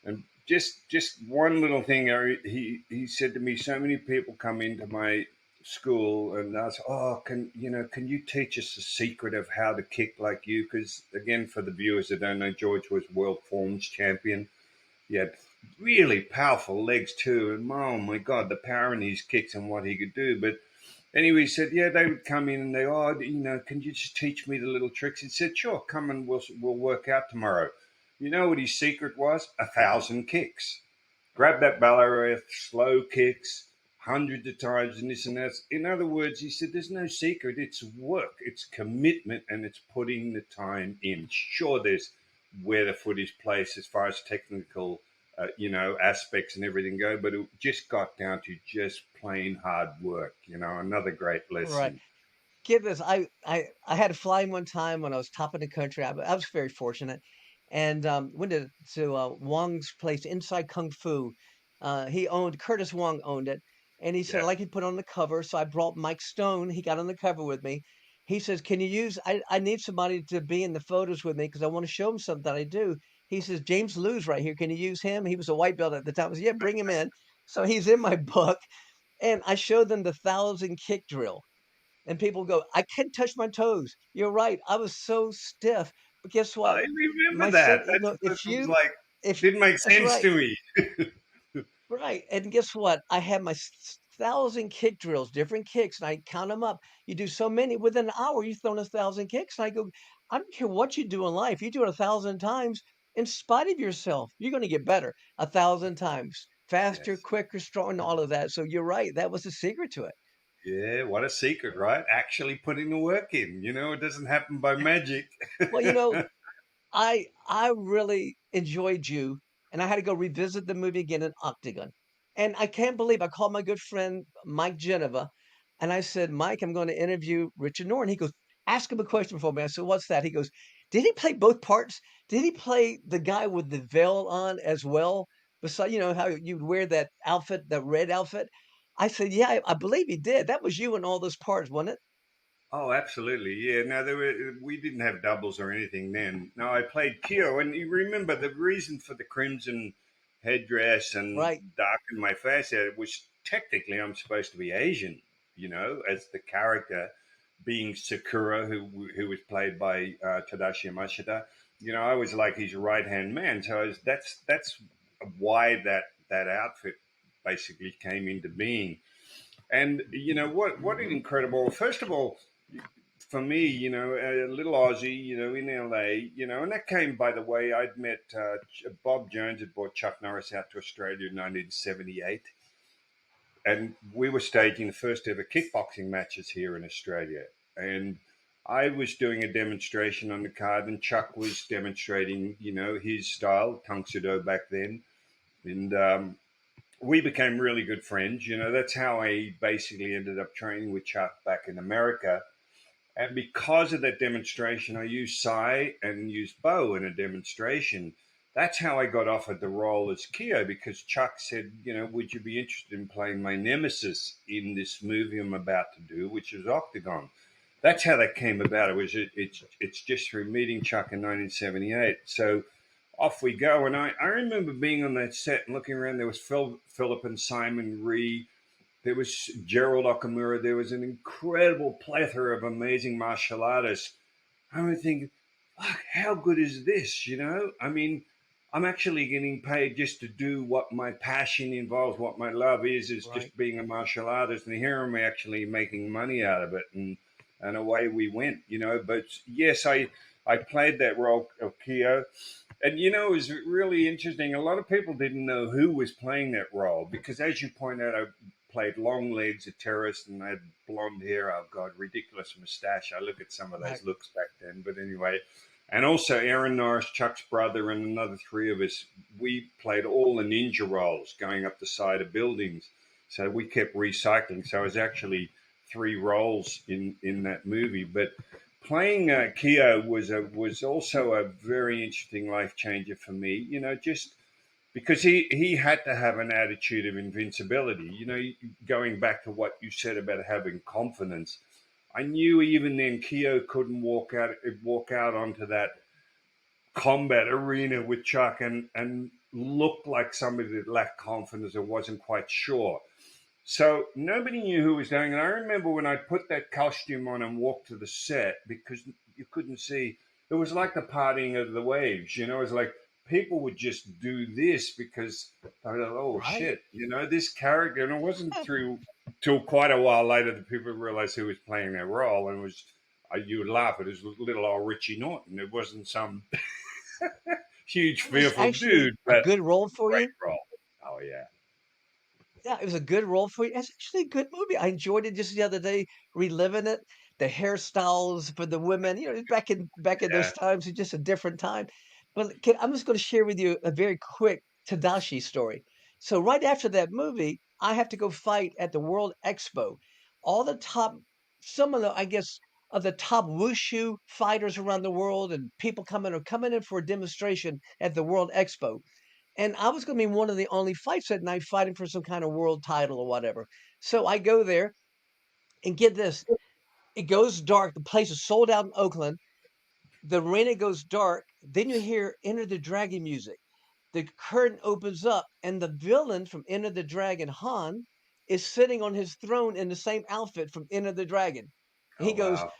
and just one little thing. He said to me, so many people come into my school and ask, oh, can you teach us the secret of how to kick like you? Because again, for the viewers that don't know, George was world forms champion. He had really powerful legs too, and oh my god, the power in his kicks and what he could do. But anyway, he said, yeah, they would come in and can you just teach me the little tricks? He said, sure, come and we'll work out tomorrow. You know what his secret was? 1,000 kicks. Grab that Ballarat, slow kicks, hundreds of times, and this and that. In other words, he said, there's no secret. It's work, it's commitment, and it's putting the time in. Sure, there's where the foot is placed as far as technical, aspects and everything go, but it just got down to just plain hard work. Another great Right. lesson. Get this, I had a flying one time when I was top of the country. I was very fortunate, and went to Wong's place, Inside Kung Fu. He owned Curtis Wong owned it, and he said Yeah. I like he put on the cover. So I brought Mike Stone. He got on the cover with me. He says, "Can you use? I need somebody to be in the photos with me because I want to show him something that I do." He says, "James Lou's right here. Can you use him?" He was a white belt at the time. I said, "Yeah, bring him in." So he's in my book, and I showed them the 1,000 kick drill. And people go, "I can't touch my toes." You're right. I was so stiff. But guess I what? remember My that. son, That if was you, like, if didn't make that's sense right, to me. right. And guess what? I had my 1,000 kick drills, different kicks, and I count them up. You do so many within an hour, you've thrown 1,000 kicks. And I go, I don't care what you do in life. You do it 1,000 times in spite of yourself. You're going to get better 1,000 times, faster, Yes. quicker, stronger, and all of that. So you're right. That was the secret to it. Yeah, what a secret, right? Actually putting the work in. It doesn't happen by magic. Well, I really enjoyed you, and I had to go revisit the movie again in Octagon. And I can't believe I called my good friend Mike Geneva, and I said, Mike, I'm going to interview Richard Norton. He goes, ask him a question for me. I said, what's that? He goes, did he play both parts? Did he play the guy with the veil on as well? Besides, how you'd wear that outfit, that red outfit. I said, yeah, I believe he did. That was you in all those parts, wasn't it? Oh, absolutely. Yeah. No, we didn't have doubles or anything then. No, I played Kyo. And you remember the reason for the crimson headdress and Right. dark in my face there was technically I'm supposed to be Asian, as the character being Sakura, who was played by Tadashi Yamashita. I was like his right hand man. So that's why that outfit basically came into being. And what an incredible. First of all, for me, a little Aussie, in LA, and that came by the way. I'd met Bob Jones had brought Chuck Norris out to Australia in 1978, and we were staging the first ever kickboxing matches here in Australia. And I was doing a demonstration on the card, and Chuck was demonstrating, his style, Tang Sudo back then, and we became really good friends. That's how I basically ended up training with Chuck back in America. And because of that demonstration, I used Sai and used Bo in a demonstration. That's how I got offered the role as Keo because Chuck said, would you be interested in playing my nemesis in this movie I'm about to do, which is Octagon? that's how that came about. It's just through meeting Chuck in 1978. So off we go, and I remember being on that set and looking around. There was Philip and Simon Ree. There was Gerald Okamura. There was an incredible plethora of amazing martial artists. I remember thinking, fuck, how good is this? I mean, I'm actually getting paid just to do what my passion involves, what my love is Right. just being a martial artist. And here I'm actually making money out of it. And away we went. But yes, I played that role of Keo. And, it was really interesting. A lot of people didn't know who was playing that role because, as you point out, I played long legs, a terrorist, and I had blonde hair. Oh, God, ridiculous mustache. I look at some of Right. those looks back then. But anyway, and also Aaron Norris, Chuck's brother, and another three of us, we played all the ninja roles going up the side of buildings. So we kept recycling. So it was actually three roles in that movie. But playing Keo was also a very interesting life changer for me. Just because he had to have an attitude of invincibility. Going back to what you said about having confidence, I knew even then Keo couldn't walk out onto that combat arena with Chuck and look like somebody that lacked confidence or wasn't quite sure. So nobody knew who was going. And I remember when I put that costume on and walked to the set because you couldn't see. It was like the parting of the waves. It was like people would just do this because they were like, oh Right. shit, this character. And it wasn't through till quite a while later that people realized who was playing that role. And it was, you would laugh at his little old Richie Norton. It wasn't some huge, It was fearful actually dude, a but good role a for great you. role. Oh, yeah. Yeah, it was a good role for you. It's actually a good movie. I enjoyed it just the other day, reliving it. The hairstyles for the women, back in Yeah. those times, it's just a different time. But I'm just going to share with you a very quick Tadashi story. So right after that movie, I have to go fight at the World Expo. All the top, some of the, I guess, of the top wushu fighters around the world and people coming in for a demonstration at the World Expo. And I was going to be one of the only fights that night fighting for some kind of world title or whatever. So I go there and get this. It goes dark. The place is sold out in Oakland. The arena goes dark. Then you hear Enter the Dragon music. The curtain opens up, and the villain from Enter the Dragon, Han, is sitting on his throne in the same outfit from Enter the Dragon. He Oh, goes, wow.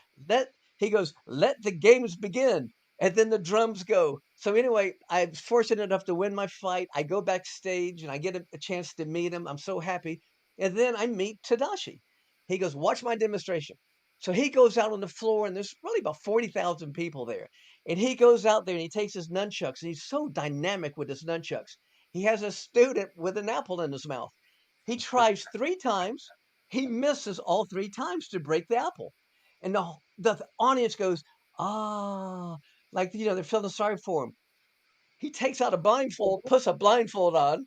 let the games begin. And then the drums go. So anyway, I was fortunate enough to win my fight. I go backstage and I get a chance to meet him. I'm so happy. And then I meet Tadashi. He goes, watch my demonstration. So he goes out on the floor, and there's really about 40,000 people there. And he goes out there and he takes his nunchucks, and he's so dynamic with his nunchucks. He has a student with an apple in his mouth. He tries 3 times. He misses all 3 times to break the apple. And the audience goes, ah, like, they're feeling sorry for him. He takes out a blindfold, puts a blindfold on,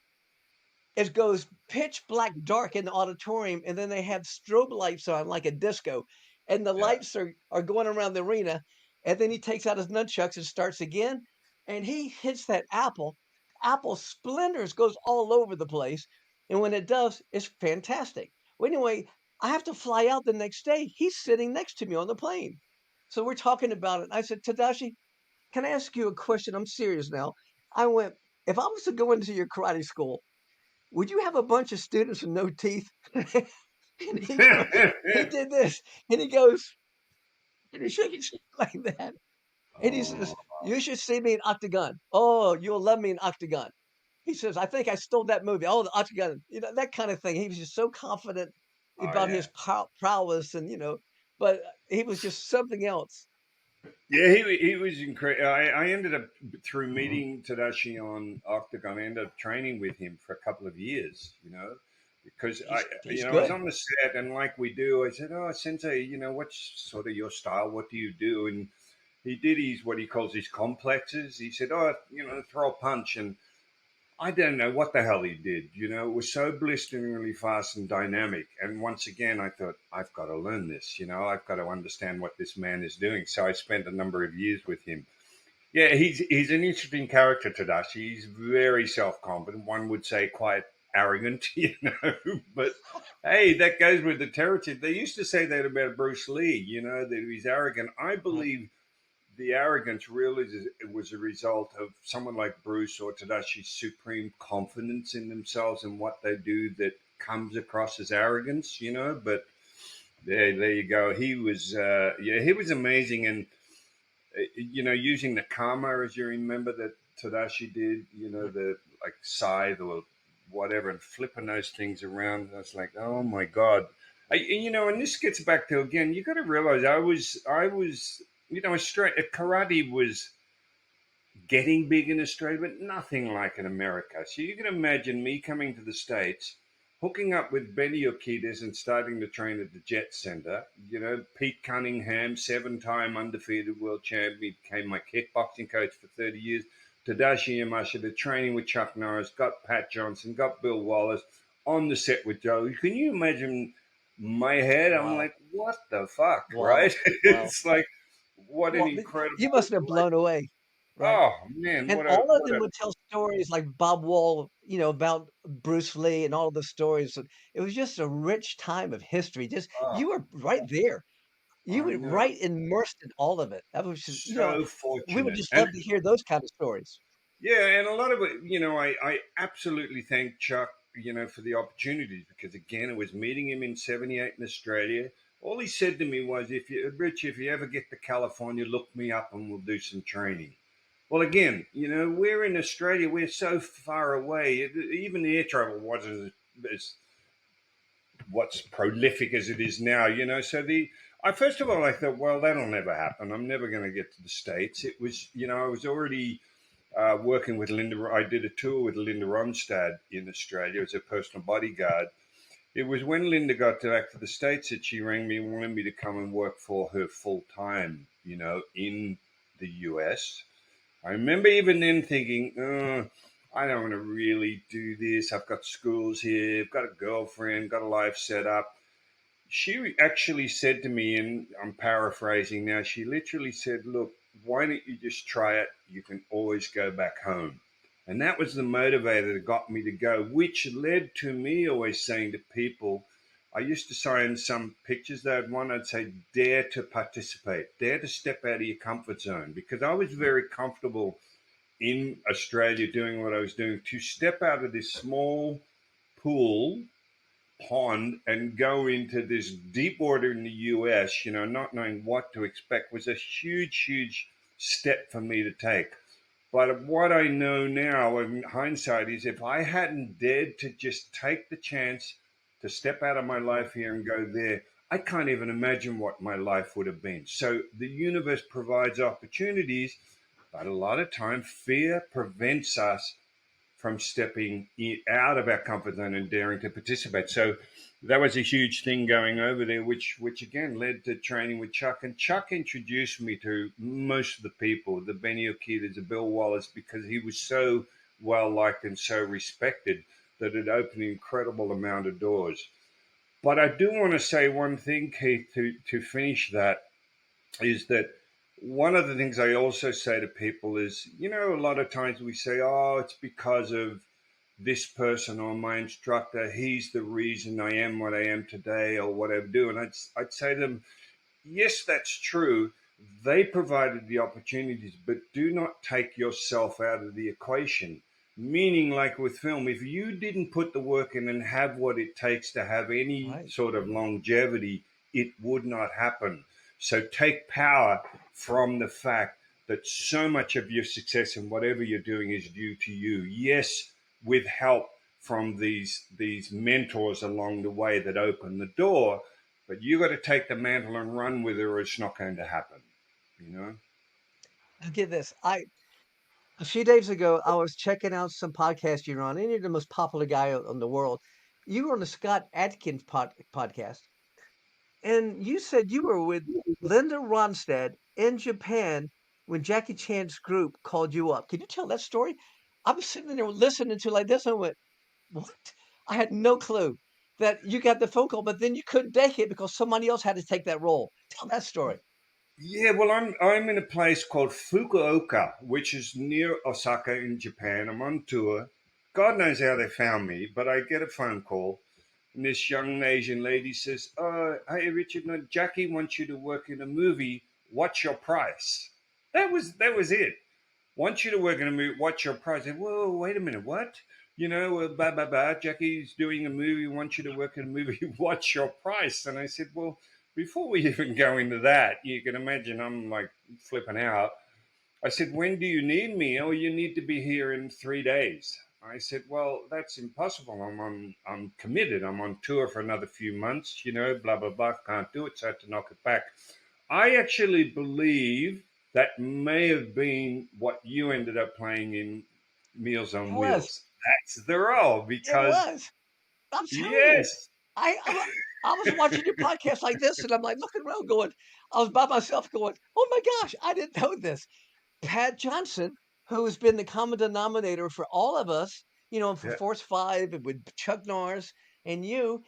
it goes pitch black dark in the auditorium, and then they have strobe lights on like a disco, and the Yeah. lights are going around the arena. And then he takes out his nunchucks and starts again, and he hits that apple. Apple splinters goes all over the place, and when it does, it's fantastic. Well, anyway, I have to fly out the next day. He's sitting next to me on the plane, so we're talking about it. I said, Tadashi, can I ask you a question? I'm serious now. I went, if I was to go into your karate school, would you have a bunch of students with no teeth? And he did this, and he goes, and he shook his head like that. And he says, Oh, you should see me in Octagon. Oh, you'll love me in Octagon. He says, I think I stole that movie. Oh, the Octagon, that kind of thing. He was just so confident oh about yeah. his prowess, and, but he was just something else. Yeah, he was incredible. I ended up through meeting Tadashi on Octagon. I ended up training with him for a couple of years. Because He's I was good. on the set and like we do, I said, "Oh, Sensei, what's sort of your style? What do you do?" And he did his what he calls his complexes. He said, "Oh, throw a punch," and I don't know what the hell he did. It was so blisteringly fast and dynamic. And once again, I thought, I've got to learn this. I've got to understand what this man is doing. So I spent a number of years with him. Yeah, he's an interesting character, Tadashi. He's very self confident. One would say quite arrogant, But hey, that goes with the territory. They used to say that about Bruce Lee, that he's arrogant. I Right. believe the arrogance really was a result of someone like Bruce or Tadashi's supreme confidence in themselves and what they do that comes across as arrogance, But there you go. He was amazing, and using the karma as you remember that Tadashi did, the like scythe or whatever, and flipping those things around. I was like, oh my god, and this gets back to again. You got to realize I was, karate was getting big in Australia, but nothing like in America. So you can imagine me coming to the States, hooking up with Benny Urquidez and starting to train at the Jet Center. Pete Cunningham, 7-time undefeated world champion, became my kickboxing coach for 30 years. Tadashi Yamashita, training with Chuck Norris, got Pat Johnson, got Bill Wallace, on the set with Joe. Can you imagine my head? I'm Wow. like, what the fuck, Wow. right? Wow. It's like, what an Well, you incredible must have been life. blown away, right? Oh man, And all of them would tell stories like Bob Wall, about Bruce Lee and all of the stories. And it was just a rich time of history. Just oh, you were right there. You I were know. right immersed in all of it. That was just, So we would fortunate. just And love to hear those kind of stories. yeah, and a lot of it, I absolutely thank Chuck, for the opportunities because again, it was meeting him in 78 in Australia. All he said to me was, Rich, if you ever get to California, look me up and we'll do some training. Well, again, we're in Australia, we're so far away. Even air travel wasn't as what's prolific as it is now, So I first of all I thought, well, that'll never happen. I'm never going to get to the States. It was, I was already working with Linda. I did a tour with Linda Ronstadt in Australia as a personal bodyguard. It was when Linda got back to the States that she rang me and wanted me to come and work for her full time, in the US. I remember even then thinking, I don't want to really do this. I've got schools here, I've got a girlfriend, got a life set up. She actually said to me, and I'm paraphrasing now, she literally said, look, why don't you just try it? You can always go back home. And that was the motivator that got me to go, which led to me always saying to people, I used to sign some pictures that I'd say, dare to participate, dare to step out of your comfort zone, because I was very comfortable in Australia doing what I was doing. To step out of this small pool pond and go into this deep water in the US, not knowing what to expect was a huge, huge step for me to take. But what I know now in hindsight is if I hadn't dared to just take the chance to step out of my life here and go there, I can't even imagine what my life would have been. So the universe provides opportunities, but a lot of time fear prevents us from stepping out of our comfort zone and daring to participate. So that was a huge thing going over there, which again led to training with Chuck. And Chuck introduced me to most of the people, the Benny Urquidez, the Bill Wallace, because he was so well liked and so respected that it opened an incredible amount of doors. But I do want to say one thing, Keith, to finish that is that one of the things I also say to people is, a lot of times we say, oh, it's because of this person or my instructor. He's the reason I am what I am today or what I do. And I'd say to them, yes, that's true. They provided the opportunities, but do not take yourself out of the equation. Meaning, like with film, if you didn't put the work in and have what it takes to have any Right. sort of longevity, it would not happen. So take power from the fact that so much of your success in whatever you're doing is due to you. Yes, with help from these mentors along the way that open the door, but you got to take the mantle and run with it, or it's not going to happen. You know. Now get this. A few days ago, I was checking out some podcast you're on, and you're the most popular guy in the world. You were on the Scott Adkins podcast, and you said you were with Linda Ronstadt in Japan when Jackie Chan's group called you up. Can you tell that story? I was sitting there listening to like this, and I went, "What?" I had no clue that you got the phone call, but then you couldn't take it because somebody else had to take that role. Tell that story. Yeah, well, I'm in a place called Fukuoka, which is near Osaka in Japan. I'm on tour, God knows how they found me, but I get a phone call, and this young Asian lady says, hey, Richard, no, Jackie wants you to work in a movie. What's your price?" That was it. "Wants you to work in a movie. What's your price?" I said, "Whoa, wait a minute. What? Blah, blah, blah. Jackie's doing a movie. Wants you to work in a movie. What's your price?" And I said, "Well, before we even go into that, you can imagine I'm like flipping out. I said, "When do you need me?" "Oh, you need to be here in 3 days." I said, "Well, that's impossible. I'm committed. I'm on tour for another few months, blah, blah, blah. Can't do it." So I had to knock it back. I actually believe that may have been what you ended up playing in Meals It on was. Wheels. That's the role It because, was. I'm telling you. yes, I I, wa- I was watching your podcast like this, and I'm like looking around, going, I was by myself, going, "Oh my gosh, I didn't know this." Pat Johnson, who has been the common denominator for all of us, for yeah. Force 5 and with Chuck Norris and you.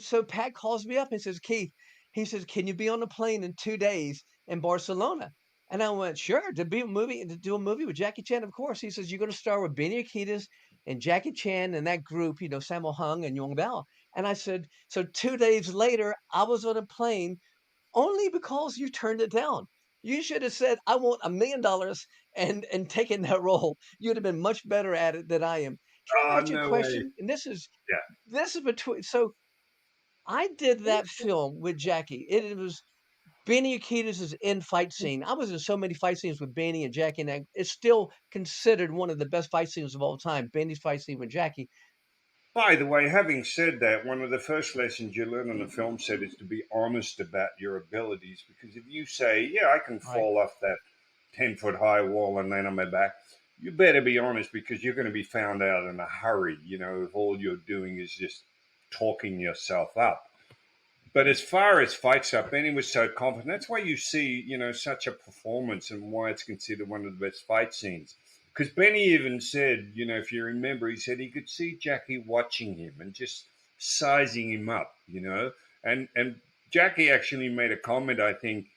So Pat calls me up and says, "Keith," he says, "can you be on the plane in 2 days in Barcelona?" And I went, "Sure, to do a movie with Jackie Chan, of course." He says, "You're going to star with Benny Akitas and Jackie Chan and that group, Sammo Hung and Yong Bao." And I said, so 2 days later, I was on a plane only because you turned it down. You should have said, "I want $1 million," and taken that role. You'd have been much better at it than I am. Can I Oh, ask you a no way. question? And Yeah. this is between. So I did that film with Jackie. It was Benny Akitas' end fight scene. I was in so many fight scenes with Benny and Jackie, and it's still considered one of the best fight scenes of all time. Benny's fight scene with Jackie. By the way, having said that, one of the first lessons you learn on the film set is to be honest about your abilities. Because if you say, "Yeah, I can Right. fall off that 10-foot high wall and land on my back," you better be honest because you're going to be found out in a hurry, if all you're doing is just talking yourself up. But as far as fight stuff, Benny was so confident. That's why you see, such a performance and why it's considered one of the best fight scenes. Because Benny even said, if you remember, he said he could see Jackie watching him and just sizing him up, And Jackie actually made a comment, I think,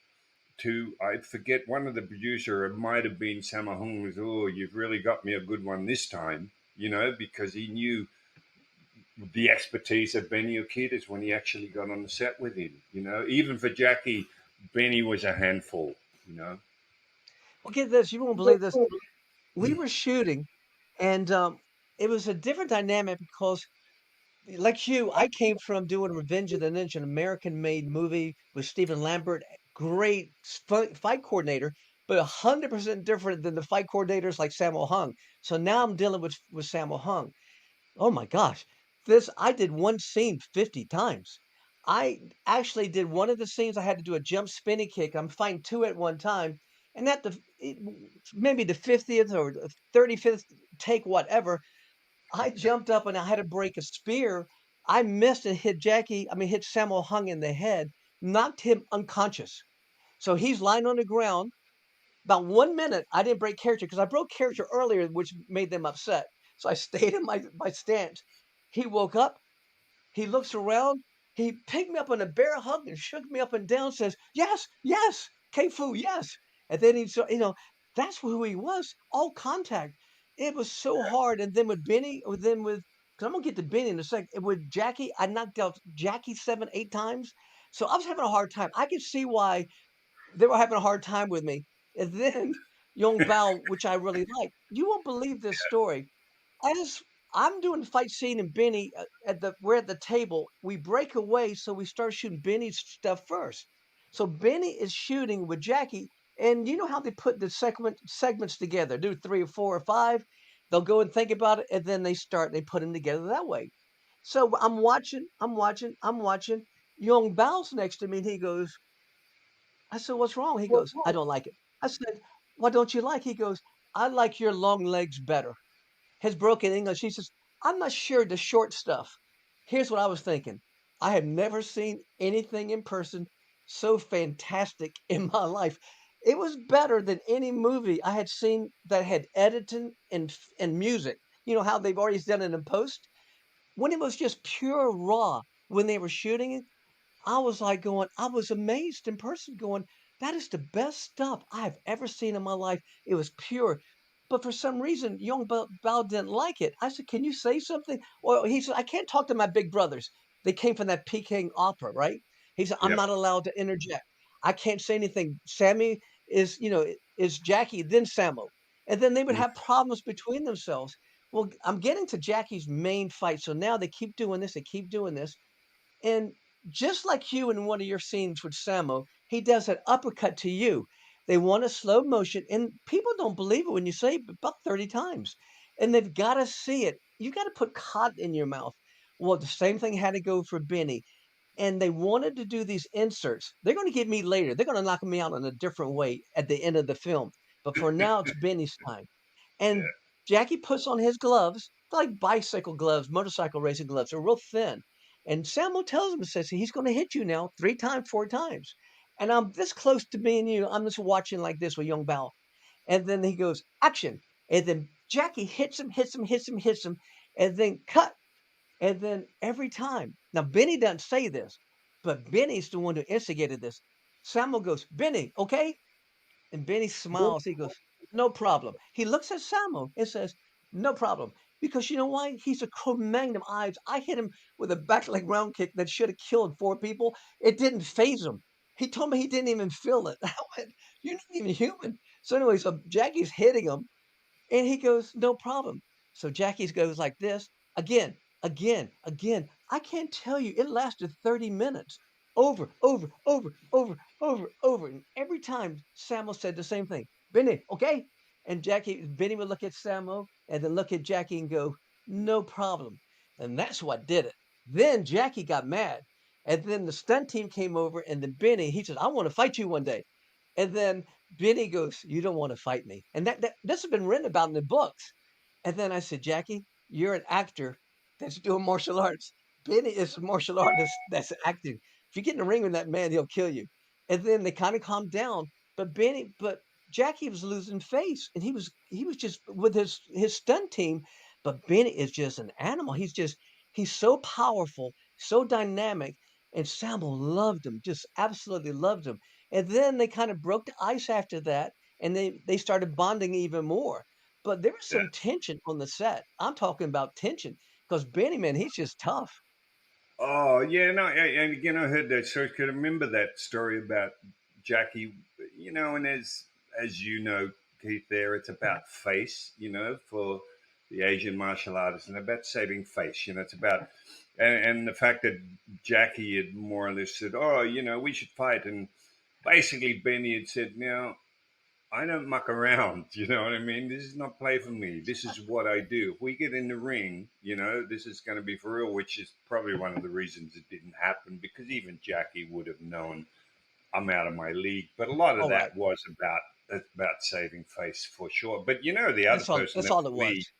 to I forget one of the producer, it might have been Samahung, was, "Oh, you've really got me a good one this time," because he knew the expertise of Benny Urquidez when he actually got on the set with him. Even for Jackie, Benny was a handful. You know. Well, get this. You won't believe this. We were shooting, and it was a different dynamic because, like you, I came from doing Revenge of the Ninja, an American-made movie with Stephen Lambert, great fight coordinator, but 100% different than the fight coordinators like Sammo Hung. So now I'm dealing with Sammo Hung. Oh my gosh. This I did one scene 50 times. I actually did one of the scenes I had to do a jump spinny kick. I'm fighting two at one time. And at maybe the 50th or the 35th take, whatever, I jumped up and I had to break a spear. I missed and hit hit Sammo Hung in the head, knocked him unconscious. So he's lying on the ground. About 1 minute, I didn't break character because I broke character earlier, which made them upset. So I stayed in my stance. He woke up. He looks around. He picked me up in a bear hug and shook me up and down. Says, "Yes, yes, K-Fu, yes." And then that's who he was. All contact. It was so hard. And then with Benny, or then with, because I'm gonna get to Benny in a second. With Jackie, I knocked out Jackie 7, 8 times. So I was having a hard time. I could see why they were having a hard time with me. And then Yong Bao, which I really like. You won't believe this story. As I'm doing the fight scene and Benny we're at the table. We break away, so we start shooting Benny's stuff first. So Benny is shooting with Jackie, and you know how they put the segments together, do 3 or 4 or 5. They'll go and think about it, and then they put them together that way. So I'm watching. Young Bao's next to me, and he goes, I said, "What's wrong?" He goes, "I don't like it." I said, "What don't you like?" He goes, "I like your long legs better." His broken English, he says, "I'm not sure the short stuff." Here's what I was thinking. I have never seen anything in person so fantastic in my life. It was better than any movie I had seen that had editing and music. You know how they've already done it in post? When it was just pure raw when they were shooting it, I was amazed in person going, that is the best stuff I've ever seen in my life. It was pure. But for some reason, young Bao didn't like it. I said, "Can you say something?" Well, he said, "I can't talk to my big brothers. They came from that Peking opera, right?" He said, "I'm Yep. not allowed to interject. I can't say anything. Sammy is, is Jackie, then Samo." And then they would Mm. have problems between themselves. Well, I'm getting to Jackie's main fight. So now they keep doing this, they keep doing this. And just like you in one of your scenes with Samo, he does an uppercut to you. They want a slow motion, and people don't believe it when you say it about 30 times. And they've got to see it. You got to put cotton in your mouth. Well, the same thing had to go for Benny. And they wanted to do these inserts. They're going to get me later. They're going to knock me out in a different way at the end of the film. But for now, it's Benny's time. And Yeah. Jackie puts on his gloves, like bicycle gloves, motorcycle racing gloves. They're real thin. And Samo tells him, says he's going to hit you now 3 times, 4 times. And I'm this close to being you. I'm just watching like this with young Bao. And then he goes, action. And then Jackie hits him, hits him, hits him, hits him, and then cut. And then every time, now Benny doesn't say this, but Benny's the one who instigated this. Samo goes, Benny, okay? And Benny smiles. He goes, no problem. He looks at Samo and says, no problem. Because you know why? He's a Cro-Magnon eyes. I hit him with a back leg round kick that should have killed 4 people. It didn't phase him. He told me he didn't even feel it. I went, you're not even human. So anyway, so Jackie's hitting him and he goes, "No problem." So Jackie's goes like this again, again, again. I can't tell you, it lasted 30 minutes. Over, over, over, over, over, over. And every time Samo said the same thing. Benny, okay? And Benny would look at Samo and then look at Jackie and go, no problem. And that's what did it. Then Jackie got mad. And then the stunt team came over and then Benny, he said, I want to fight you one day. And then Benny goes, "You don't wanna fight me." And that this has been written about in the books. And then I said, "Jackie, you're an actor that's doing martial arts. Benny is a martial artist that's acting. If you get in the ring with that man, he'll kill you." And then they kinda calmed down, but Jackie was losing face, and he was just with his stunt team, but Benny is just an animal. He's so powerful, so dynamic, and Samo loved him, just absolutely loved him. And then they kind of broke the ice after that, and they started bonding even more. But there was Yeah. some tension on the set. I'm talking about tension because Benny, man, he's just tough. Oh yeah, no, and again, I heard that. So I could remember that story about Jackie. And as you know, Keith, there it's about face. For the Asian martial artists, and about saving face. It's about and the fact that Jackie had more or less said, "Oh, we should fight," and basically Benny had said, "Now I don't muck around. You know what I mean? This is not play for me. This is what I do. If we get in the ring, this is going to be for real," which is probably one of the reasons it didn't happen because even Jackie would have known I'm out of my league. But a lot of All right. that was about saving face for sure. But the other That's all person that's that all it really, was.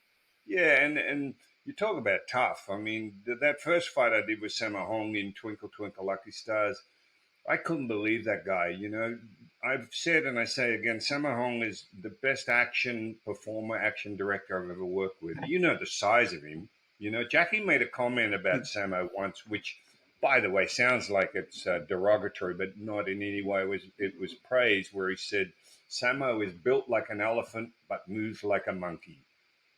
yeah, and you talk about tough. I mean, that first fight I did with Sammo Hong in Twinkle Twinkle Lucky Stars, I couldn't believe that guy. I've said and I say again, Sammo Hong is the best action performer, action director I've ever worked with. The size of him. Jackie made a comment about Mm. Sammo once, which, by the way, sounds like it's derogatory, but not in any way. It was praise, where he said Sammo is built like an elephant but moves like a monkey.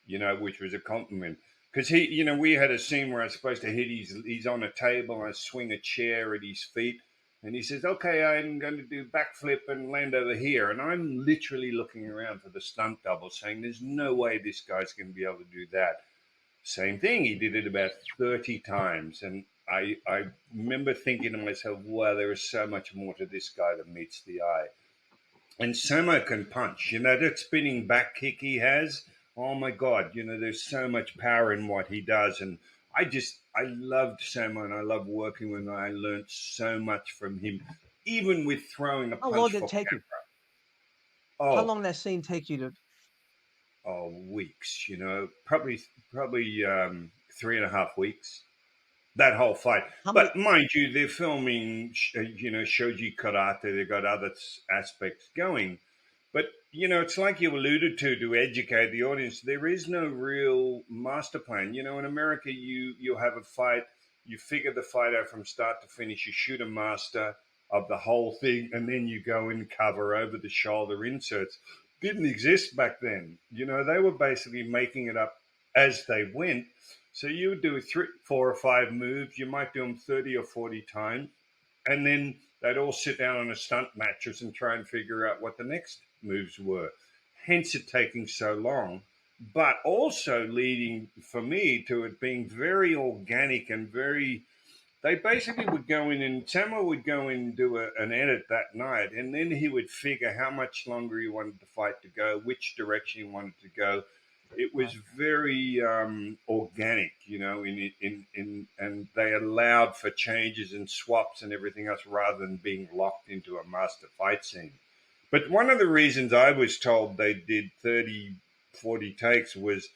Which was a compliment. Because we had a scene where I was supposed to hit. He's on a table, and I swing a chair at his feet, and he says, "Okay, I'm going to do backflip and land over here." And I'm literally looking around for the stunt double, saying, "There's no way this guy's going to be able to do that." Same thing. He did it about 30 times, and I remember thinking to myself, "Wow, there is so much more to this guy than meets the eye." And Samo can punch. That spinning back kick he has. Oh my God! There's so much power in what he does, and I loved Samo, and I love working with him. I learned so much from him, even with throwing a How long punch did it for take you? camera. How Oh, long did that scene take you to weeks. Probably 3.5 weeks. That whole fight. how many But mind you, they're filming, shoji karate. They've got other aspects going. But it's like you alluded to educate the audience. There is no real master plan. In America, you have a fight, you figure the fight out from start to finish. You shoot a master of the whole thing, and then you go and cover over the shoulder inserts. didn't exist back then. They were basically making it up as they went. So you would do three, four, or five moves. You might do them 30 or 40 times, and then they'd all sit down on a stunt mattress and try and figure out what the next moves were. Hence it taking so long, but also leading for me to it being very organic and very. They basically would go in and Samo would go in and do an edit that night, and then he would figure how much longer he wanted the fight to go, which direction he wanted to go. It was Right, very organic, and they allowed for changes and swaps and everything else rather than being locked into a master fight scene. But one of the reasons I was told they did 30, 40 takes was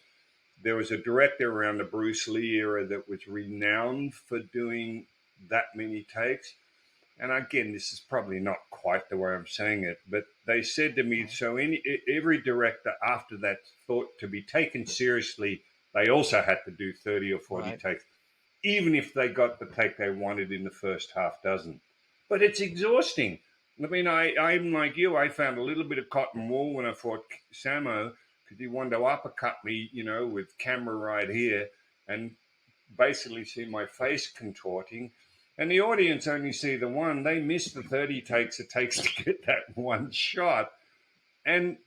there was a director around the Bruce Lee era that was renowned for doing that many takes. And again, this is probably not quite the way I'm saying it, but they said to me, right, so every director after that thought to be taken seriously, they also had to do 30 or 40 right. takes, even if they got the take they wanted in the first half dozen. But it's exhausting. I mean, I'm like you. I found a little bit of cotton wool when I fought Samo because he wanted to uppercut me, with camera right here and basically see my face contorting. And the audience only see the one. They miss the 30 takes it takes to get that one shot. And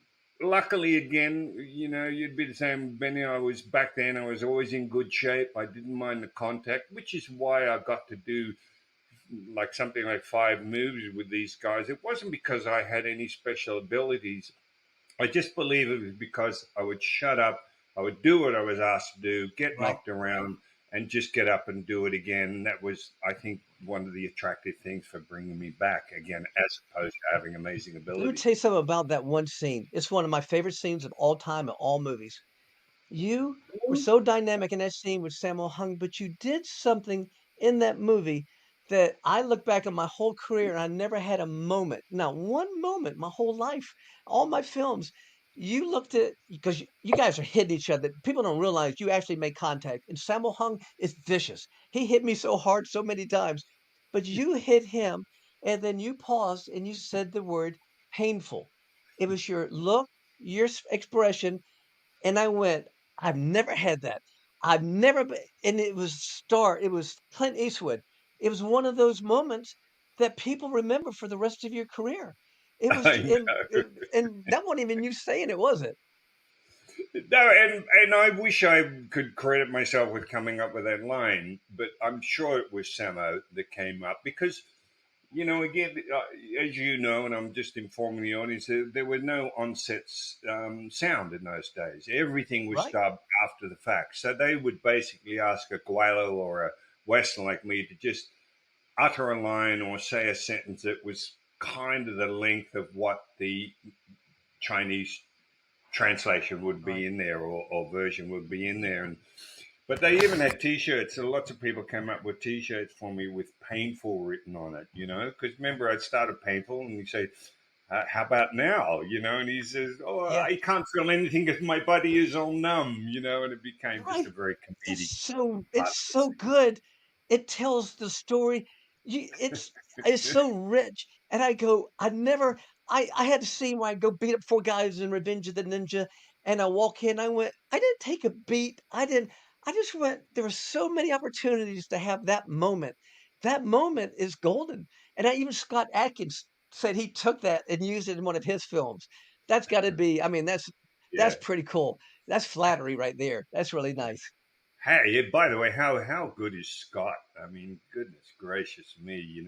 luckily, again, you'd be the same, Benny. I was back then, I was always in good shape. I didn't mind the contact, which is why I got to do like something like five moves with these guys. It wasn't because I had any special abilities. I just believe it was because I would shut up, I would do what I was asked to do, get Right. knocked around, and just get up and do it again. And that was, I think, one of the attractive things for bringing me back again, as opposed to having amazing Let me abilities. tell you something about that one scene. It's one of my favorite scenes of all time in all movies. You were so dynamic in that scene with Sammo Hung, but you did something in that movie that I look back at my whole career and I never had a moment, not one moment, my whole life, all my films. You looked at because you guys are hitting each other. People don't realize you actually make contact. And Sammo Hung is vicious. He hit me so hard so many times, but you hit him and then you paused and you said the word painful. It was your look, your expression, and I went, "I've never had that. I've never been," and it was Clint Eastwood. It was one of those moments that people remember for the rest of your career. It was I j know. and that wasn't even you saying it, was it? No, and I wish I could credit myself with coming up with that line, but I'm sure it was Samo that came up because again, as you know, and I'm just informing the audience, there were no onsets sound in those days. Everything was Right? dubbed after the fact. So they would basically ask a Guaylo or a Western like me to just utter a line or say a sentence that was kind of the length of what the Chinese translation would be Right. in there or version would be in there. But they even had T-shirts. So lots of people came up with T-shirts for me with "painful" written on it. Because remember, I started painful, and you say, "How about now?" And he says, "Oh, Yeah. I can't feel anything because my body is all numb." And it became just Right. a very comedic part It's of the so scene. good. It tells the story. It's so rich. And I go, I had a scene where I go beat up 4 guys in Revenge of the Ninja, and I walk in, I went, I didn't take a beat. I just went, there were so many opportunities to have that moment. That moment is golden. And I even Scott Adkins said he took that and used it in one of his films. That's gotta be, I mean, that's Yeah. pretty cool. That's flattery right there. That's really nice. Hey, yeah, by the way, how good is Scott? I mean, goodness gracious me,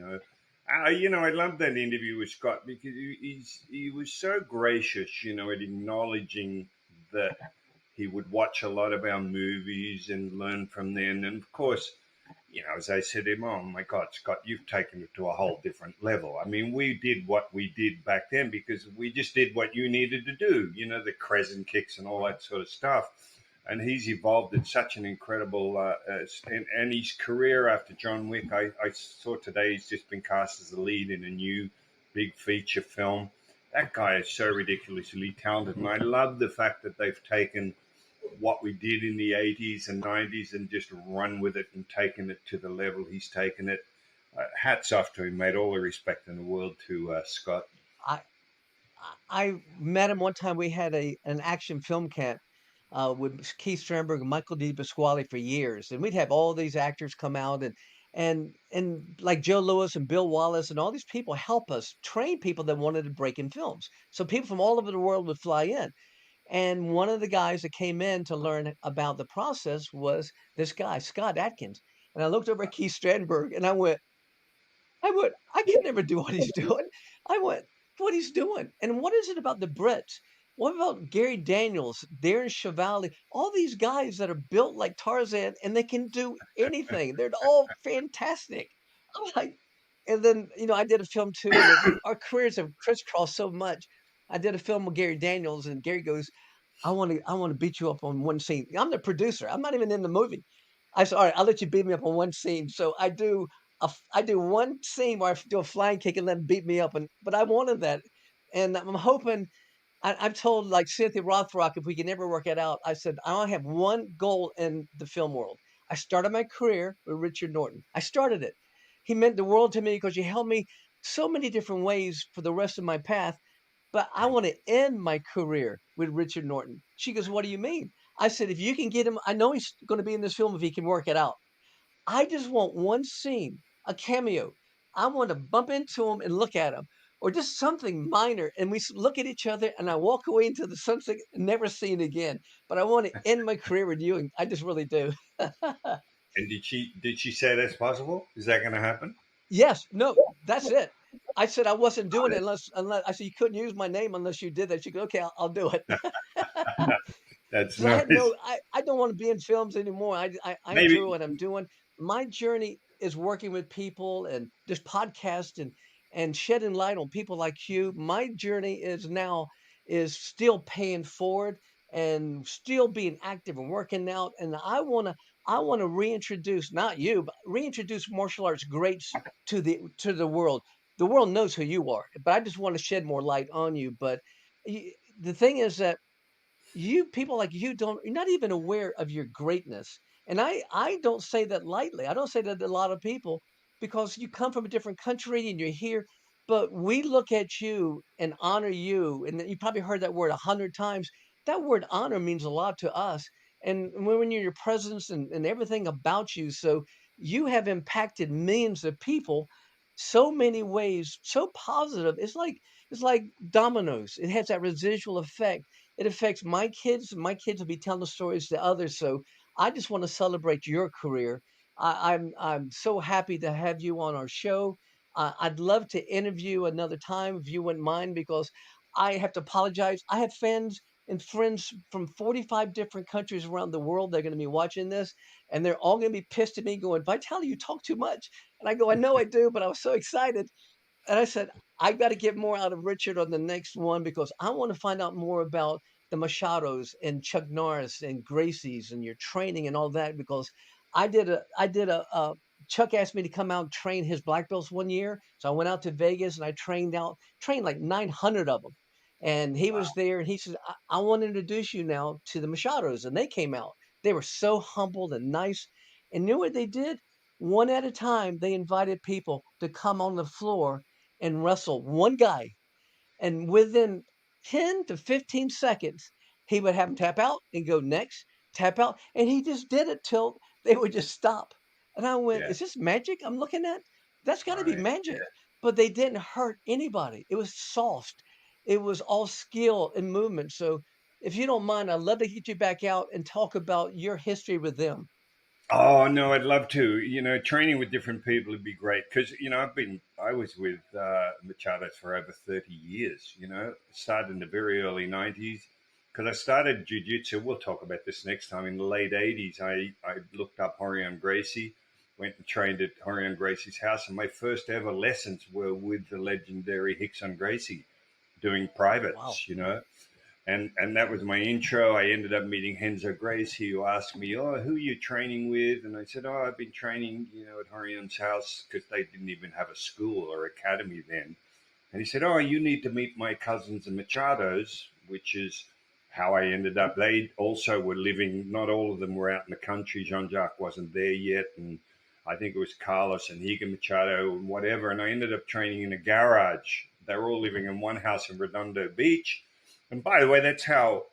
I loved that interview with Scott because he was so gracious, at acknowledging that he would watch a lot of our movies and learn from them. And of course, as I said to him, oh my God, Scott, you've taken it to a whole different level. I mean, we did what we did back then because we just did what you needed to do, the crescent kicks and all that sort of stuff. And he's evolved at such an incredible, and his career after John Wick, I saw today he's just been cast as the lead in a new big feature film. That guy is so ridiculously talented, and I love the fact that they've taken what we did in the 80s and 90s and just run with it and taken it to the level he's taken it. Hats off to him, mate. All the respect in the world to Scott. I I met him one time. We had an action film camp with Keith Strandberg and Michael D. Pasquale for years, and we'd have all these actors come out and like Joe Lewis and Bill Wallace and all these people help us train people that wanted to break in films. So people from all over the world would fly in. And one of the guys that came in to learn about the process was this guy, Scott Atkins. And I looked over at Keith Strandberg and I can never do what he's doing. I went, what he's doing. And what is it about the Brits? What about Gary Daniels, Darren Chevalier, all these guys that are built like Tarzan and they can do anything. They're all fantastic. I'm like, and then, I did a film too, and our careers have crisscrossed so much. I did a film with Gary Daniels, and Gary goes, I want to beat you up on one scene. I'm the producer. I'm not even in the movie. I said, all right, I'll let you beat me up on one scene. So I do one scene where I do a flying kick and let him beat me up, but I wanted that, and I'm hoping. I've told like Cynthia Rothrock if we can ever work it out. I said I only have one goal in the film world. I started my career with Richard Norton. I started it. He meant the world to me because he helped me so many different ways for the rest of my path. But I want to end my career with Richard Norton. She goes, "What do you mean?" I said, "If you can get him, I know he's going to be in this film if he can work it out." I just want one scene, a cameo. I want to bump into him and look at him, or just something minor, and we look at each other, and I walk away into the sunset, never seen again. But I want to end my career with you, and I just really do. And did she say that's possible? Is that going to happen? Yes, no, that's it. I said I wasn't doing it unless I said you couldn't use my name unless you did that. She goes, okay, I'll do it. That's 'Cause I had nice. no I don't wanna be in films anymore. I enjoy Maybe what I'm doing. My journey is working with people and this podcast and shedding light on people like you. My journey is still paying forward and still being active and working out, and I wanna reintroduce, not you, but reintroduce martial arts greats to the world. The world knows who you are, but I just wanna shed more light on you, but the thing is that you people like you don't you're not even aware of your greatness. And I don't say that lightly. I don't say that to a lot of people because you come from a different country and you're here, but we look at you and honor you, and you probably heard that word 100 times. That word honor means a lot to us, and when you're your presence and everything about you, so you have impacted millions of people so many ways, so positive. It's like dominoes. It has that residual effect. It affects my kids. My kids will be telling the stories to others. So I just want to celebrate your career. I'm so happy to have you on our show. I'd love to interview another time if you wouldn't mind, because I have to apologize. I have fans and friends from 45 different countries around the world. They're going to be watching this, and they're all going to be pissed at me, going, "Vitaly, you talk too much." And I go, "I know I do, but I was so excited." And I said, I got to get more out of Richard on the next one because I want to find out more about the Machados and Chuck Norris and Gracie's and your training and all that. Because Chuck asked me to come out and train his black belts one year. So I went out to Vegas and I trained like 900 of them. And he was there and he said, I want to introduce you now to the Machados. And they came out. They were so humbled and nice. And you know what they did? One at a time, they invited people to come on the floor and wrestle one guy, and within 10 to 15 seconds, he would have him tap out and go next, tap out, and he just did it till they would just stop. And I went, Yeah. "Is this magic I'm looking at? That's gotta be Right. magic." But they didn't hurt anybody. It was soft. It was all skill and movement. So if you don't mind, I'd love to get you back out and talk about your history with them. Oh no, I'd love to. Training with different people would be great because I was with Machados for over 30 years. Started in the very early '90s because I started jiu-jitsu. We'll talk about this next time. In the late '80s, I looked up Horion Gracie, went and trained at Horion Gracie's house, and my first ever lessons were with the legendary Hickson Gracie, doing Wow. privates. And that was my intro. I ended up meeting Henzo Gracie, who asked me, "Oh, who are you training with?" And I said, "Oh, I've been training, at Horion's house because they didn't even have a school or academy then." And he said, "Oh, you need to meet my cousins, the Machados," which is how I ended up. They also were living. Not all of them were out in the country. Jean Jacques wasn't there yet, and I think it was Carlos and Higa Machado and whatever. And I ended up training in a garage they were all living in one house in Redondo Beach. And by the way, that's how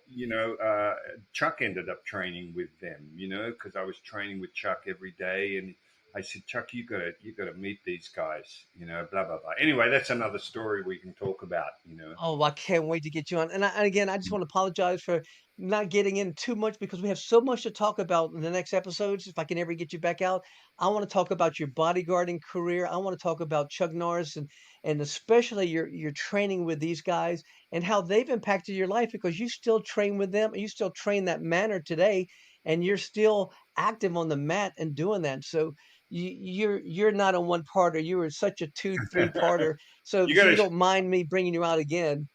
Chuck ended up training with them. Because I was training with Chuck every day, and I said, Chuck, you gotta meet these guys. Blah blah blah. Anyway, that's another story we can talk about. Oh, I can't wait to get you on. And again, I just want to apologize for not getting in too much because we have so much to talk about in the next episodes. If I can ever get you back out, I want to talk about your bodyguarding career. I want to talk about Chuck Norris and especially your training with these guys and how they've impacted your life because you still train with them and you still train that manner today and you're still active on the mat and doing that. So you're not a one parter. You were such a two, three parter so You so you gotta don't mind me bringing you out again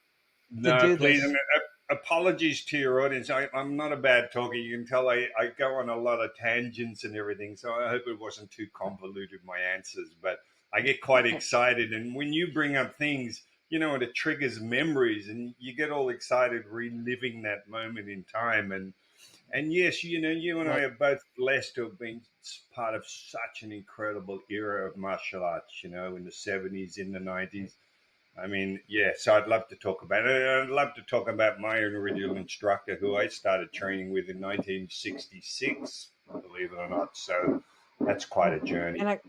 to No, do please. this? And apologies to your audience. I'm not a bad talker. You can tell I go on a lot of tangents and everything. So I hope it wasn't too convoluted, my answers. But I get quite excited. And when you bring up things, it triggers memories and you get all excited reliving that moment in time. And yes, you and I Right. are both blessed to have been part of such an incredible era of martial arts, in the 70s, in the 90s. I mean, yeah, so I'd love to talk about it. I'd love to talk about my original instructor who I started training with in 1966, believe it or not. So that's quite a journey. And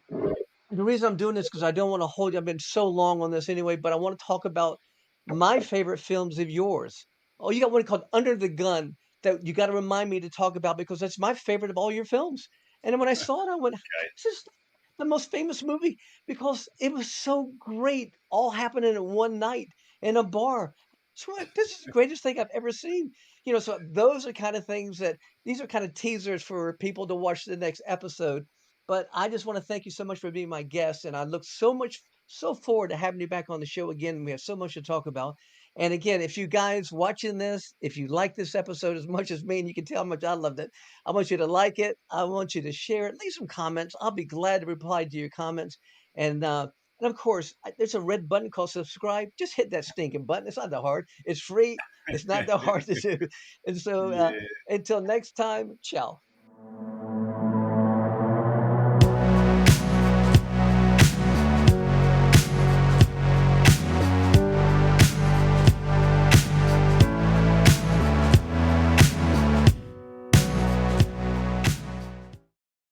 the reason I'm doing this because I don't want to hold you. I've been so long on this anyway, but I want to talk about my favorite films of yours. Oh, you got one called Under the Gun that you got to remind me to talk about because that's my favorite of all your films. And then when I saw it, I went, "This is the most famous movie because it was so great, all happening in one night in a bar. This is the greatest thing I've ever seen." So those are kind of things that these are kind of teasers for people to watch the next episode. But I just want to thank you so much for being my guest, and I look so forward to having you back on the show again. We have so much to talk about. And again, if you guys watching this, if you like this episode as much as me, and you can tell how much I loved it, I want you to like it. I want you to share it. Leave some comments. I'll be glad to reply to your comments. And uh, and of course, there's a red button called subscribe. Just hit that stinking button. It's not that hard. It's free. It's not that hard to do. And so Yeah. until next time, ciao.